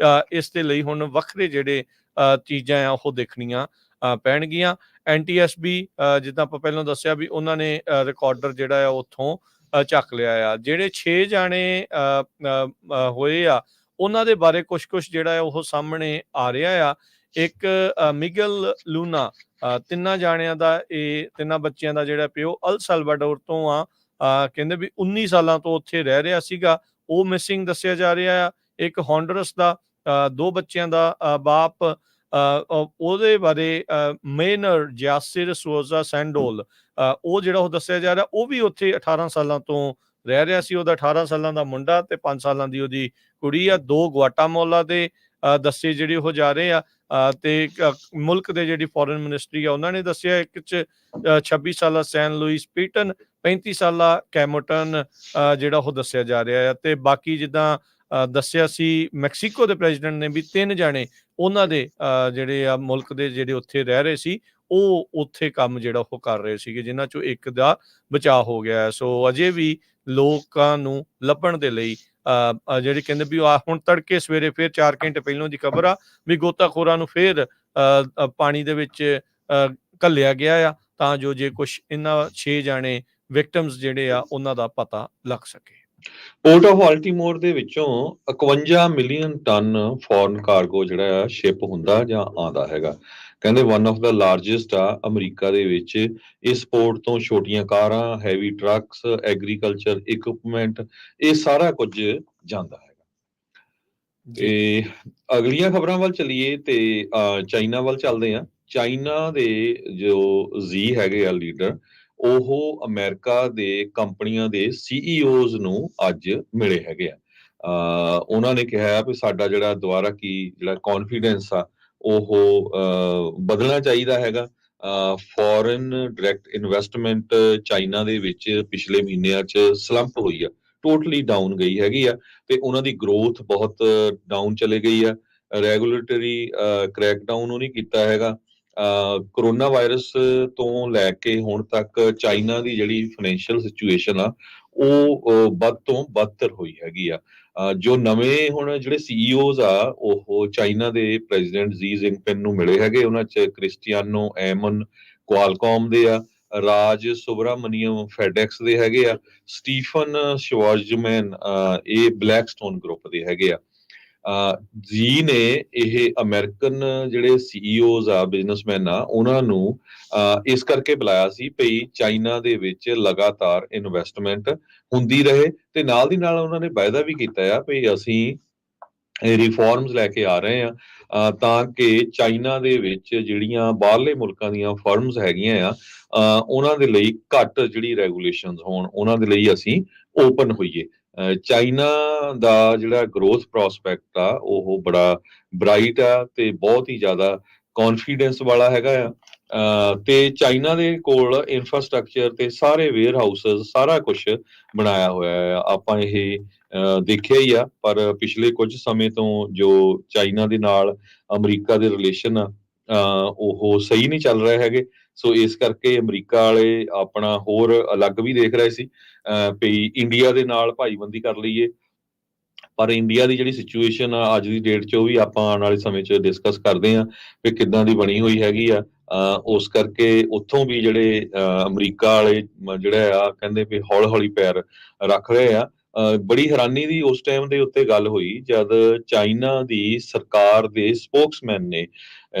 ਇਸ ਦੇ ਲਈ ਹੁਣ ਵੱਖਰੇ ਜਿਹੜੇ ਚੀਜ਼ਾਂ ਆ ਉਹ ਦੇਖਣੀਆਂ ਪੈਣਗੀਆਂ। NTSB ਜਿੱਦਾਂ ਆਪਾਂ ਪਹਿਲਾਂ ਦੱਸਿਆ ਵੀ ਉਹਨਾਂ ਨੇ ਰਿਕਾਰਡਰ ਜਿਹੜਾ ਆ ਉੱਥੋਂ ਚੱਕ ਲਿਆ ਆ। ਜਿਹੜੇ 6 ਜਾਣੇ ਹੋਏ ਆ ਉਹਨਾਂ ਦੇ ਬਾਰੇ ਕੁਛ ਜਿਹੜਾ ਆ ਉਹ ਸਾਹਮਣੇ ਆ ਰਿਹਾ ਆ। ਇੱਕ ਮਿਗਲ ਲੂਨਾ, ਤਿੰਨਾਂ ਜਾਣਿਆਂ ਦਾ, ਇਹ ਤਿੰਨਾਂ ਬੱਚਿਆਂ ਦਾ ਜਿਹੜਾ ਪਿਓ ਅਲ ਸਲਵਾਡੋਰ ਤੋਂ ਆ। ਕਹਿੰਦੇ ਵੀ 19 ਸਾਲਾਂ ਤੋਂ ਉੱਥੇ ਰਹਿ ਰਿਹਾ ਸੀਗਾ, ਉਹ ਮਿਸਿੰਗ ਦੱਸਿਆ ਜਾ ਰਿਹਾ ਆ। ਇੱਕ ਹੌਂਡਰਸ ਦਾ 2 ਬੱਚਿਆਂ ਦਾ ਬਾਪ, ਉਹਦੇ ਬਾਰੇ ਮੇਨਰ ਜਾਸਿਰ ਸੋਜ਼ਾ ਸੈਂਡੋਲ, ਉਹ ਜਿਹੜਾ ਉਹ ਦੱਸਿਆ ਜਾ ਰਿਹਾ ਉਹ ਵੀ ਉੱਥੇ 18 ਸਾਲਾਂ ਤੋਂ ਰਹਿ ਰਿਹਾ ਸੀ। ਉਹਦਾ 18 ਸਾਲਾਂ ਦਾ ਮੁੰਡਾ ਤੇ 5 ਸਾਲਾਂ ਦੀ ਉਹਦੀ ਕੁੜੀ ਆ। 2 ਗੁਆਟਾਮੋਲਾ ਦੇ ਦੱਸੇ ਜਿਹੜੇ ਉਹ ਜਾ ਰਹੇ ਆ, ਤੇ ਮੁਲਕ ਦੇ ਜਿਹੜੀ ਫੋਰਨ ਮਿਨਿਸਟਰੀ ਆ ਉਹਨਾਂ ਨੇ ਦੱਸਿਆ। ਇੱਕ 'ਚ 26 ਸਾਲਾ ਸੈਨ ਲੂਇਸ ਪੀਟਨ, 35 ਸਾਲਾ ਕੈਮੋਟਨ ਜਿਹੜਾ ਉਹ ਦੱਸਿਆ ਜਾ ਰਿਹਾ ਆ। ਤੇ ਬਾਕੀ ਜਿੱਦਾਂ ਦੱਸਿਆ ਸੀ ਮੈਕਸੀਕੋ ਦੇ ਪ੍ਰੈਜ਼ੀਡੈਂਟ ਨੇ ਵੀ 3 ਜਾਣੇ ਉਹਨਾਂ ਦੇ ਜਿਹੜੇ ਆ ਮੁਲਕ ਦੇ ਜਿਹੜੇ ਉੱਥੇ ਰਹਿ ਰਹੇ ਸੀ, ਉਹ ਉੱਥੇ ਕੰਮ ਜਿਹੜਾ ਉਹ ਕਰ ਰਹੇ ਸੀਗੇ, ਜਿਨ੍ਹਾਂ ਚੋਂ ਇੱਕ ਦਾ ਬਚਾਅ ਹੋ ਗਿਆ। ਸੋ ਅਜੇ ਵੀ ਲੋਕਾਂ ਨੂੰ ਲੱਭਣ ਦੇ ਲਈ ਜਿਹੜੇ ਕਹਿੰਦੇ ਵੀ ਹੁਣ ਤੜਕੇ ਸਵੇਰੇ ਫਿਰ 4 ਘੰਟੇ ਪਹਿਲਾਂ ਦੀ ਖਬਰ ਆ ਵੀ ਗੋਤਾਖੋਰਾਂ ਨੂੰ ਫਿਰ ਪਾਣੀ ਦੇ ਵਿੱਚ ਘੱਲਿਆ ਗਿਆ ਆ, ਤਾਂ ਜੋ ਜੇ ਕੁਛ ਇਹਨਾਂ 6 ਜਾਣੇ ਵਿਕਟਮਸ ਜਿਹੜੇ ਆ ਉਹਨਾਂ ਦਾ ਪਤਾ ਲੱਗ ਸਕੇ। ਪੋਰਟ ਆਫ ਬਾਲਟੀਮੋਰ ਦੇ ਵਿੱਚੋਂ 51 ਮਿਲੀਅਨ ਟਨ ਫੋਰਨ ਕਾਰਗੋ ਜਿਹੜਾ ਆ ਸ਼ਿਪ ਹੁੰਦਾ ਜਾਂ ਆਉਂਦਾ ਹੈਗਾ। ਕਹਿੰਦੇ ਵਨ ਆਫ ਦਾ ਲਾਰਜੈਸਟ ਆ ਅਮਰੀਕਾ ਦੇ ਵਿੱਚ। ਇਸ ਪੋਰਟ ਤੋਂ ਛੋਟੀਆਂ ਕਾਰਾਂ, ਹੈਵੀ ਟਰੱਕਸ, ਐਗਰੀਕਲਚਰ ਇਕਵਿਪਮੈਂਟ, ਇਹ ਸਾਰਾ ਕੁਝ ਜਾਂਦਾ ਹੈਗਾ। ਤੇ ਅਗਲੀਆਂ ਖਬਰਾਂ ਵੱਲ ਚੱਲੀਏ ਤੇ ਚਾਈਨਾ ਵੱਲ ਚੱਲਦੇ ਆ। ਚਾਈਨਾ ਦੇ ਜੋ ਜ਼ੀ ਹੈਗੇ ਆ ਲੀਡਰ, ਉਹ ਅਮਰੀਕਾ ਦੇ ਕੰਪਨੀਆਂ ਦੇ CEOs ਨੂੰ ਅੱਜ ਮਿਲੇ ਹੈਗੇ ਆ। ਉਹਨਾਂ ਨੇ ਕਿਹਾ ਵੀ ਸਾਡਾ ਜਿਹੜਾ ਦੁਬਾਰਾ ਜਿਹੜਾ ਕੌਨਫੀਡੈਂਸ ਆ ਉਹ ਬਦਲਣਾ ਚਾਹੀਦਾ ਹੈਗਾ। ਫੋਰਨ ਡਾਇਰੈਕਟ ਇਨਵੈਸਟਮੈਂਟ ਚਾਈਨਾ ਦੇ ਵਿੱਚ ਪਿਛਲੇ ਮਹੀਨਿਆਂ 'ਚ ਸਲੰਪ ਹੋਈ ਆ, ਟੋਟਲੀ ਡਾਊਨ ਗਈ ਹੈਗੀ ਆ, ਤੇ ਉਹਨਾਂ ਦੀ ਗਰੋਥ ਬਹੁਤ ਡਾਊਨ ਚਲੇ ਗਈ ਆ। ਰੈਗੂਲੇਟਰੀ ਕ੍ਰੈਕਡਾਊਨ ਉਹ ਨਹੀਂ ਕੀਤਾ ਹੈਗਾ। ਕਰੋਨਾ ਵਾਇਰਸ ਤੋਂ ਲੈ ਕੇ ਹੁਣ ਤੱਕ ਚਾਈਨਾ ਦੀ ਜਿਹੜੀ ਫਾਈਨੈਂਸ਼ੀਅਲ ਸਿਚੁਏਸ਼ਨ ਆ ਉਹ ਵੱਧ ਤੋਂ ਬਦਤਰ ਹੋਈ ਹੈਗੀ ਆ। ਜੋ ਨਵੇਂ ਹੁਣ ਜਿਹੜੇ CEOs ਆ ਉਹ ਚਾਈਨਾ ਦੇ ਪ੍ਰੈਜ਼ੀਡੈਂਟ ਜ਼ੀ ਜਿਨਪਿੰਗ ਨੂੰ ਮਿਲੇ ਹੈਗੇ। ਉਹਨਾਂ 'ਚ ਕ੍ਰਿਸਟੀਆਨੋ ਐਮਨ ਕੁਆਲਕੌਮ ਦੇ ਆ, ਰਾਜ ਸੁਬਰਾਮਨੀਅਮ ਫੈਡੈਕਸ ਦੇ ਹੈਗੇ ਆ, ਸਟੀਫਨ ਸ਼ਵਾਰਜ਼ਮੈਨ ਇਹ ਬਲੈਕਸਟੋਨ ਗਰੁੱਪ ਦੇ ਹੈਗੇ ਆ। ਜੀ ਨੇ ਇਹ ਅਮਰੀਕਨ ਜਿਹੜੇ CEOs ਆ, ਬਿਜ਼ਨਸਮੈਨ ਆ, ਉਹਨਾਂ ਨੂੰ ਇਸ ਕਰਕੇ ਬੁਲਾਇਆ ਸੀ ਭਈ ਚਾਈਨਾ ਦੇ ਵਿੱਚ ਲਗਾਤਾਰ ਇਨਵੈਸਟਮੈਂਟ ਹੁੰਦੀ ਰਹੇ, ਤੇ ਨਾਲ ਦੀ ਨਾਲ ਉਹਨਾਂ ਨੇ ਵਾਅਦਾ ਵੀ ਕੀਤਾ ਆ ਭਈ ਅਸੀਂ ਰਿਫਾਰਮਸ ਲੈ ਕੇ ਆ ਰਹੇ ਆ ਤਾਂ ਕਿ ਚਾਈਨਾ ਦੇ ਵਿੱਚ ਜਿਹੜੀਆਂ ਬਾਹਰਲੇ ਮੁਲਕਾਂ ਦੀਆਂ ਫਰਮਸ ਹੈਗੀਆਂ ਆ ਉਹਨਾਂ ਦੇ ਲਈ ਘੱਟ ਜਿਹੜੀ ਰੈਗੂਲੇਸ਼ਨਸ ਹੋਣ, ਉਹਨਾਂ ਦੇ ਲਈ ਅਸੀਂ ਓਪਨ ਹੋਈਏ। ਚਾਈਨਾ ਦਾ ਜਿਹੜਾ ਗਰੋਥ ਪ੍ਰੋਸਪੈਕਟ ਆ ਉਹ ਬੜਾ ਬ੍ਰਾਈਟ ਆ ਤੇ ਬਹੁਤ ਹੀ ਜ਼ਿਆਦਾ ਕੌਨਫੀਡੈਂਸ ਵਾਲਾ ਹੈਗਾ ਆ। ਤੇ ਚਾਈਨਾ ਦੇ ਕੋਲ ਇਨਫਰਾਸਟ੍ਰਕਚਰ ਤੇ ਸਾਰੇ ਵੇਅਰ ਹਾਊਸਸ ਸਾਰਾ ਕੁਝ ਬਣਾਇਆ ਹੋਇਆ ਆ। ਆਪਾਂ ਇਹ ਦੇਖਿਆ ਹੀ ਆ, ਪਰ ਪਿਛਲੇ ਕੁਝ ਸਮੇਂ ਤੋਂ ਜੋ ਚਾਈਨਾ ਦੇ ਨਾਲ ਅਮਰੀਕਾ ਦੇ ਰਿਲੇਸ਼ਨ ਆ ਉਹ ਸਹੀ ਨਹੀਂ ਚੱਲ ਰਹੇ ਹੈਗੇ। ਸੋ ਇਸ ਕਰਕੇ ਅਮਰੀਕਾ ਵਾਲੇ ਆਪਣਾ ਹੋਰ ਅਲੱਗ ਵੀ ਦੇਖ ਰਹੇ ਸੀ ਵੀ ਇੰਡੀਆ ਦੇ ਨਾਲ ਭਾਈਬੰਦੀ ਕਰ ਲਈਏ, ਪਰ ਇੰਡੀਆ ਦੀ ਜਿਹੜੀ ਸਿਚੁਏਸ਼ਨ ਆ ਅੱਜ ਦੀ ਡੇਟ 'ਚ ਉਹ ਵੀ ਆਪਾਂ ਆਉਣ ਵਾਲੇ ਸਮੇਂ 'ਚ ਡਿਸਕਸ ਕਰਦੇ ਹਾਂ ਵੀ ਕਿੱਦਾਂ ਦੀ ਬਣੀ ਹੋਈ ਹੈਗੀ ਆ। ਉਸ ਕਰਕੇ ਉੱਥੋਂ ਵੀ ਜਿਹੜੇ ਅਮਰੀਕਾ ਵਾਲੇ ਜਿਹੜੇ ਆ ਕਹਿੰਦੇ ਵੀ ਹੌਲੀ ਹੌਲੀ ਪੈਰ ਰੱਖ ਰਹੇ ਆ। ਬੜੀ ਹੈਰਾਨੀ ਦੀ ਉਸ ਟਾਈਮ ਦੇ ਉੱਤੇ ਗੱਲ ਹੋਈ ਜਦ ਚਾਈਨਾ ਦੀ ਸਰਕਾਰ ਦੇ ਸਪੋਕਸਮੈਨ ਨੇ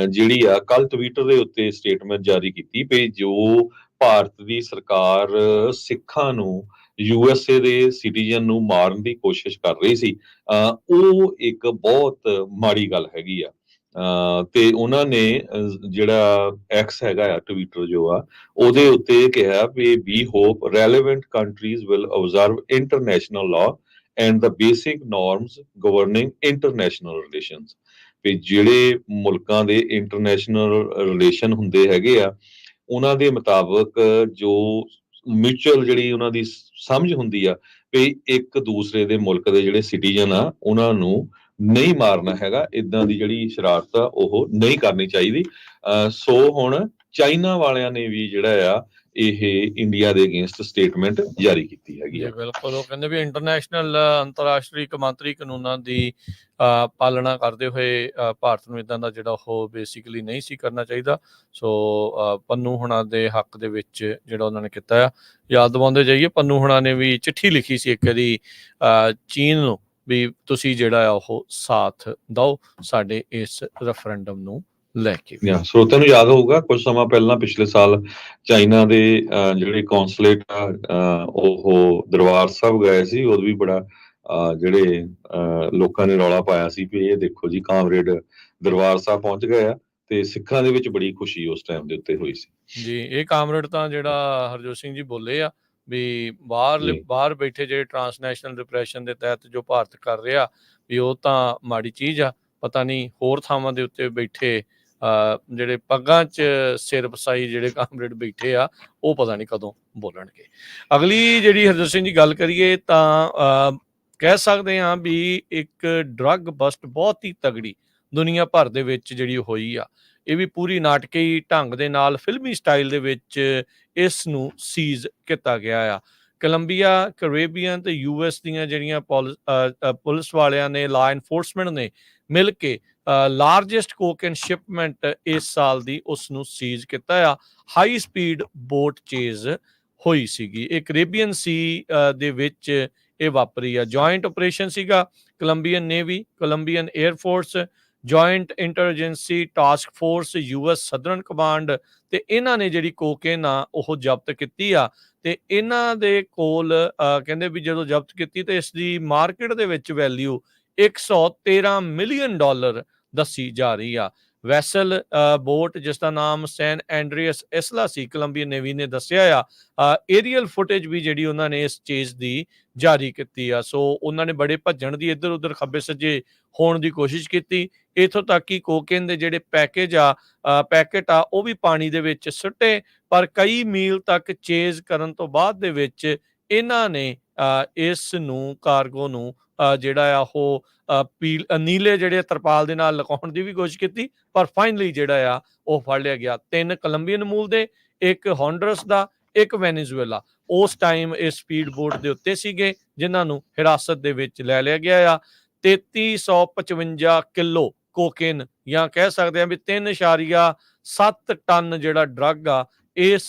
ਜਿਹੜੀ ਆ ਕੱਲ ਟਵਿੱਟਰ ਦੇ ਉੱਤੇ ਸਟੇਟਮੈਂਟ ਜਾਰੀ ਕੀਤੀ ਵੀ ਜੋ ਭਾਰਤ ਦੀ ਸਰਕਾਰ ਸਿੱਖਾਂ ਨੂੰ USA ਦੇ ਸਿਟੀਜ਼ਨ ਨੂੰ ਮਾਰਨ ਦੀ ਕੋਸ਼ਿਸ਼ ਕਰ ਰਹੀ ਸੀ, ਉਹ ਇੱਕ ਬਹੁਤ ਮਾੜੀ ਗੱਲ ਹੈਗੀ ਆ। ਤੇ ਉਹਨਾਂ ਨੇ ਜਿਹੜਾ ਐਕਸ ਹੈਗਾ ਆ ਟਵਿੱਟਰ ਜੋ ਆ ਉਹਦੇ ਉੱਤੇ ਇਹ ਕਿਹਾ ਵੀ we hope relevant countries will observe international law and the basic norms governing international relations. ਵੀ ਜਿਹੜੇ ਮੁਲਕਾਂ ਦੇ ਇੰਟਰਨੈਸ਼ਨਲ ਰਿਲੇਸ਼ਨ ਹੁੰਦੇ ਹੈਗੇ ਆ ਉਹਨਾਂ ਦੇ ਮੁਤਾਬਕ ਜੋ ਮਿਊਚੁਅਲ ਜਿਹੜੀ ਉਹਨਾਂ ਦੀ ਸਮਝ ਹੁੰਦੀ ਆ ਵੀ ਇੱਕ ਦੂਸਰੇ ਦੇ ਮੁਲਕ ਦੇ ਜਿਹੜੇ ਸਿਟੀਜ਼ਨ ਆ ਉਹਨਾਂ ਨੂੰ ਨਹੀਂ ਮਾਰਨਾ ਹੈਗਾ, ਇਦਾਂ ਦੀ ਜਿਹੜੀ ਸ਼ਰਾਰਤ ਆ ਉਹ ਨਹੀਂ ਕਰਨੀ ਚਾਹੀਦੀ। ਸੋ ਹੁਣ ਚਾਈਨਾ ਵਾਲਿਆਂ ਨੇ ਵੀ ਜਿਹੜਾ ਆ ਇਹ ਇੰਡੀਆ ਦੇ ਅਗੇਂਸਟ ਸਟੇਟਮੈਂਟ ਜਾਰੀ ਕੀਤੀ ਹੈਗੀ ਆ। ਬਿਲਕੁਲ, ਉਹ ਕਹਿੰਦੇ ਵੀ ਇੰਟਰਨੈਸ਼ਨਲ ਅੰਤਰਰਾਸ਼ਟਰੀ ਕੌਮਾਂਤਰੀ ਕਾਨੂੰਨਾਂ ਦੀ ਪਾਲਣਾ ਕਰਦੇ ਹੋਏ ਭਾਰਤ ਨੂੰ ਇਦਾਂ ਦਾ ਜਿਹੜਾ ਉਹ ਬੇਸਿਕਲੀ ਨਹੀਂ ਸੀ ਕਰਨਾ ਚਾਹੀਦਾ। ਸੋ ਪੰਨੂ ਹੁਣਾਂ ਦੇ ਹੱਕ ਦੇ ਵਿੱਚ ਜਿਹੜਾ ਉਹਨਾਂ ਨੇ ਕੀਤਾ ਆ, ਯਾਦ ਦਿਵਾਉਂਦੇ ਜਾਈਏ ਪੰਨੂ ਹੁਣਾਂ ਨੇ ਵੀ ਚਿੱਠੀ ਲਿਖੀ ਸੀ ਇੱਕ ਵਾਰੀ ਚੀਨ ਨੂੰ ਵੀ ਤੁਸੀਂ ਜਿਹੜਾ ਆ ਉਹ ਸਾਥ ਦਿਓ ਸਾਡੇ ਇਸ ਰੈਫਰੈਂਡਮ ਨੂੰ ਲੈ ਕੇ। ਸਰੋਤਿਆਂ ਨੂੰ ਯਾਦ ਹੋਊਗਾ ਕੁਝ ਸਮਾਂ ਪਹਿਲਾਂ ਪਿਛਲੇ ਸਾਲ ਚਾਈਨਾ ਦੇ ਜਿਹੜੇ ਕੌਂਸਲੇਟ ਉਹ ਦਰਬਾਰ ਸਾਹਿਬ ਗਏ ਸੀ, ਉਦੋਂ ਵੀ ਬੜਾ ਜਿਹੜੇ ਲੋਕਾਂ ਨੇ ਰੌਲਾ ਪਾਇਆ ਸੀ ਵੀ ਇਹ ਦੇਖੋ ਜੀ ਕਾਮਰੇਡ ਦਰਬਾਰ ਸਾਹਿਬ ਪਹੁੰਚ ਗਏ ਆ, ਤੇ ਸਿੱਖਾਂ ਦੇ ਵਿੱਚ ਬੜੀ ਖੁਸ਼ੀ ਉਸ ਟਾਈਮ ਦੇ ਉੱਤੇ ਹੋਈ ਸੀ ਜੀ। ਇਹ ਕਾਮਰੇਡ ਤਾਂ ਜਿਹੜਾ ਹਰਜੋਤ ਸਿੰਘ ਜੀ ਬੋਲੇ ਆ ਵੀ ਬਾਹਰ ਬੈਠੇ ਜਿਹੜੇ ਟਰਾਂਸਨੈਸ਼ਨਲ ਡਿਪਰੈਸ਼ਨ ਦੇ ਤਹਿਤ ਜੋ ਭਾਰਤ ਕਰ ਰਿਹਾ ਵੀ ਉਹ ਤਾਂ ਮਾੜੀ ਚੀਜ਼ ਆ, ਪਤਾ ਨਹੀਂ ਹੋਰ ਥਾਵਾਂ ਦੇ ਉੱਤੇ ਬੈਠੇ ਜਿਹੜੇ ਪੱਗਾਂ 'ਚ ਸਿਰ ਵਸਾਈ ਜਿਹੜੇ ਕਾਮਰੇਡ ਬੈਠੇ ਆ ਉਹ ਪਤਾ ਨਹੀਂ ਕਦੋਂ ਬੋਲਣਗੇ। ਅਗਲੀ ਜਿਹੜੀ ਹਰਜੋਤ ਸਿੰਘ ਜੀ ਗੱਲ ਕਰੀਏ ਤਾਂ ਕਹਿ ਸਕਦੇ ਹਾਂ ਵੀ ਇੱਕ ਡਰੱਗ ਬਸਟ ਬਹੁਤ ਹੀ ਤਗੜੀ ਦੁਨੀਆ ਭਰ ਦੇ ਵਿੱਚ ਜਿਹੜੀ ਹੋਈ ਆ। ਇਹ ਵੀ ਪੂਰੀ ਨਾਟਕੀ ਢੰਗ ਦੇ ਨਾਲ ਫਿਲਮੀ ਸਟਾਈਲ ਦੇ ਵਿੱਚ ਇਸ ਨੂੰ ਸੀਜ਼ ਕੀਤਾ ਗਿਆ ਆ। ਕੋਲੰਬੀਆ, ਕੈਰੇਬੀਅਨ ਤੇ US ਦੀਆਂ ਜਿਹੜੀਆਂ ਪੁਲਿਸ ਵਾਲਿਆਂ ਨੇ, ਲਾ ਐਨਫੋਰਸਮੈਂਟ ਨੇ ਮਿਲ ਕੇ ਲਾਰਜੈਸਟ ਕੋਕੇਨ ਸ਼ਿਪਮੈਂਟ ਇਸ ਸਾਲ ਦੀ ਉਸ ਨੂੰ ਸੀਜ਼ ਕੀਤਾ ਆ। ਹਾਈ ਸਪੀਡ ਬੋਟ ਚੇਜ਼ ਹੋਈ ਸੀਗੀ। ਇਹ ਕੈਰੇਬੀਅਨ ਸੀ ਦੇ ਵਿੱਚ ਇਹ ਵਾਪਰੀ ਆ। ਜੁਆਇੰਟ ਆਪਰੇਸ਼ਨ ਸੀਗਾ Colombian navy, Colombian air force, joint intelligence task force, US Southern Command ਤੇ ਇਹਨਾਂ ਨੇ ਜਿਹੜੀ ਕੋਕੇਨ ਆ ਉਹ ਜ਼ਬਤ ਕੀਤੀ ਆ। ਤੇ ਇਹਨਾਂ ਦੇ ਕੋਲ ਕਹਿੰਦੇ ਵੀ ਜਦੋਂ ਜ਼ਬਤ ਕੀਤੀ ਤੇ ਇਸ ਦੀ ਮਾਰਕੀਟ ਦੇ ਵਿੱਚ ਵੈਲਿਊ $113 ਮਿਲੀਅਨ ਦੱਸੀ ਜਾ ਰਹੀ ਆ। ਵੈਸਲ ਬੋਟ ਜਿਸ ਦਾ ਨਾਮ ਸੈਨ ਐਂਡਰੀਅਸ ਇਸਲਾ ਸੀ, ਕੋਲੰਬੀਅਨ ਨੇਵੀ ਨੇ ਦੱਸਿਆ ਆ। ਏਰੀਅਲ ਫੁਟੇਜ ਵੀ ਜਿਹੜੀ ਉਹਨਾਂ ਨੇ ਇਸ ਚੀਜ਼ ਦੀ ਜਾਰੀ ਕੀਤੀ ਆ। ਸੋ ਉਹਨਾਂ ਨੇ ਬੜੇ ਭੱਜਣ ਦੀ ਇੱਧਰ ਉੱਧਰ ਖੱਬੇ ਸੱਜੇ ਹੋਣ ਦੀ ਕੋਸ਼ਿਸ਼ ਕੀਤੀ, ਇੱਥੋਂ ਤੱਕ ਕਿ ਕੋਕੇਨ ਦੇ ਜਿਹੜੇ ਪੈਕੇਟ ਆ ਉਹ ਵੀ ਪਾਣੀ ਦੇ ਵਿੱਚ ਸੁੱਟੇ। ਪਰ ਕਈ ਮੀਲ ਤੱਕ ਚੇਜ਼ ਕਰਨ ਤੋਂ ਬਾਅਦ ਦੇ ਵਿੱਚ ਇਹਨਾਂ ਨੇ ਇਸ ਨੂੰ ਕਾਰਗੋ ਨੂੰ ਜਿਹੜਾ ਆ ਉਹ ਨੀਲੇ ਜਿਹੜੇ ਤਰਪਾਲ ਦੇ ਨਾਲ ਲੁਕਾਉਣ ਦੀ ਵੀ ਕੋਸ਼ਿਸ਼ ਕੀਤੀ, ਪਰ ਫਾਈਨਲੀ ਜਿਹੜਾ ਆ ਉਹ ਫੜ ਲਿਆ ਗਿਆ। 3 ਕੋਲੰਬੀਅਨ ਮੂਲ ਦੇ, ਇੱਕ ਹੌਂਡਰਸ ਦਾ, ਇੱਕ ਵੈਨੇਜ਼ੁਏਲਾ ਉਸ ਟਾਈਮ ਇਸ ਸਪੀਡ ਬੋਟ ਦੇ ਉੱਤੇ ਸੀਗੇ ਜਿਨ੍ਹਾਂ ਨੂੰ ਹਿਰਾਸਤ ਦੇ ਵਿੱਚ ਲੈ ਲਿਆ ਗਿਆ ਆ। 3355 ਕਿਲੋ ਕੋਕੇਨ ਜਾਂ ਕਹਿ ਸਕਦੇ ਹਾਂ ਵੀ 3.7 ਟਨ ਜਿਹੜਾ ਡਰੱਗ ਆ ਇਸ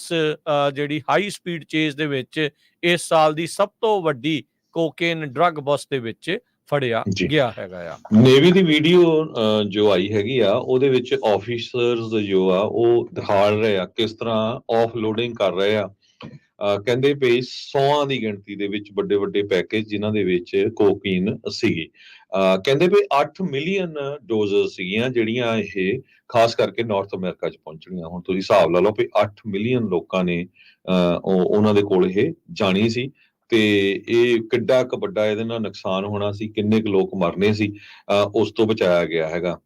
ਜਿਹੜੀ ਹਾਈ ਸਪੀਡ ਚੇਜ਼ ਦੇ ਵਿੱਚ ਇਸ ਸਾਲ ਦੀ ਸਭ ਤੋਂ ਵੱਡੀ ਕੋਕੇਨ ਡਰੱਗ ਬਸਟ ਦੇ ਵਿੱਚ ਫੜਿਆ ਗਿਆ ਹੈਗਾ ਆ। ਨੇਵੀ ਦੀ ਵੀਡੀਓ ਜੋ ਆਈ ਹੈਗੀ ਆ ਉਹਦੇ ਵਿੱਚ ਆਫੀਸਰਸ ਜੋ ਆ ਉਹ ਦਿਖਾ ਰਹੇ ਆ ਕਿਸ ਤਰ੍ਹਾਂ ਆਫ ਲੋਡਿੰਗ ਕਰ ਰਹੇ ਆ। ਕਹਿੰਦੇ ਵੀ 100 ਦੀ ਗਿਣਤੀ ਦੇ ਵਿੱਚ ਵੱਡੇ ਵੱਡੇ ਪੈਕੇਜ ਜਿਨ੍ਹਾਂ ਦੇ ਵਿੱਚ ਕੋਕੀਨ ਸੀਗੀ। ਕਹਿੰਦੇ ਵੀ 8 ਮਿਲੀਅਨ ਡੋਜ਼ਸ ਸੀਗੀਆਂ ਜਿਹੜੀਆਂ ਇਹ ਖਾਸ ਕਰਕੇ ਨਾਰਥ ਅਮਰੀਕਾ 'ਚ ਪਹੁੰਚਣੀਆਂ। ਹੁਣ ਤੁਸੀਂ ਹਿਸਾਬ ਲਾ ਲਓ ਵੀ 8 ਮਿਲੀਅਨ ਲੋਕਾਂ ਨੇ ਉਹਨਾਂ ਦੇ ਕੋਲ ਇਹ ਜਾਣੀ ਸੀ, ਤੇ ਇਹ ਕਿੱਡਾ ਕੁ ਵੱਡਾ ਇਹਦੇ ਨਾਲ ਨੁਕਸਾਨ ਹੋਣਾ ਸੀ, ਕਿੰਨੇ ਕੁ ਲੋਕ ਮਰਨੇ ਸੀ, ਉਸ ਤੋਂ ਬਚਾਇਆ ਗਿਆ ਹੈਗਾ।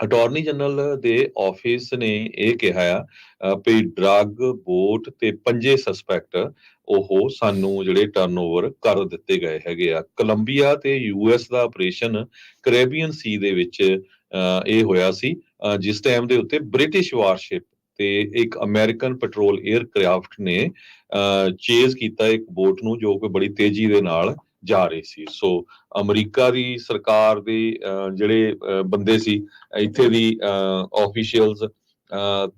ਅਟਾਰਨੀ ਜਨਰਲ ਦੇ ਆਫਿਸ ਨੇ ਇਹ ਕਿਹਾ ਆ ਵੀ ਡਰੱਗ ਬੋਟ ਤੇ 5 ਸਸਪੈਕਟ ਉਹ ਸਾਨੂੰ ਜਿਹੜੇ ਟਰਨਓਵਰ ਕਰ ਦਿੱਤੇ ਗਏ ਹੈਗੇ ਆ। ਕੋਲੰਬੀਆ ਤੇ ਯੂਐਸ ਦਾ ਆਪਰੇਸ਼ਨ ਕੈਰੇਬੀਅਨ ਸੀ ਦੇ ਵਿੱਚ ਇਹ ਹੋਇਆ ਸੀ, ਜਿਸ ਟਾਈਮ ਦੇ ਉੱਤੇ ਬ੍ਰਿਟਿਸ਼ ਵਾਰਸ਼ਿਪ ਤੇ ਇੱਕ ਅਮਰੀਕਨ ਪੈਟਰੋਲ 에ਅਰਕ੍ਰਾਫਟ ਨੇ ਚੇਜ਼ ਕੀਤਾ ਇੱਕ ਬੋਟ ਨੂੰ ਜੋ ਕਿ ਬੜੀ ਤੇਜ਼ੀ ਦੇ ਨਾਲ ਜਾ ਰਹੀ ਸੀ। ਸੋ ਅਮਰੀਕਾ ਦੀ ਸਰਕਾਰ ਦੇ ਜਿਹੜੇ ਬੰਦੇ ਸੀ, ਇੱਥੇ ਦੀ ਆਫੀਸ਼ੀਅਲਸ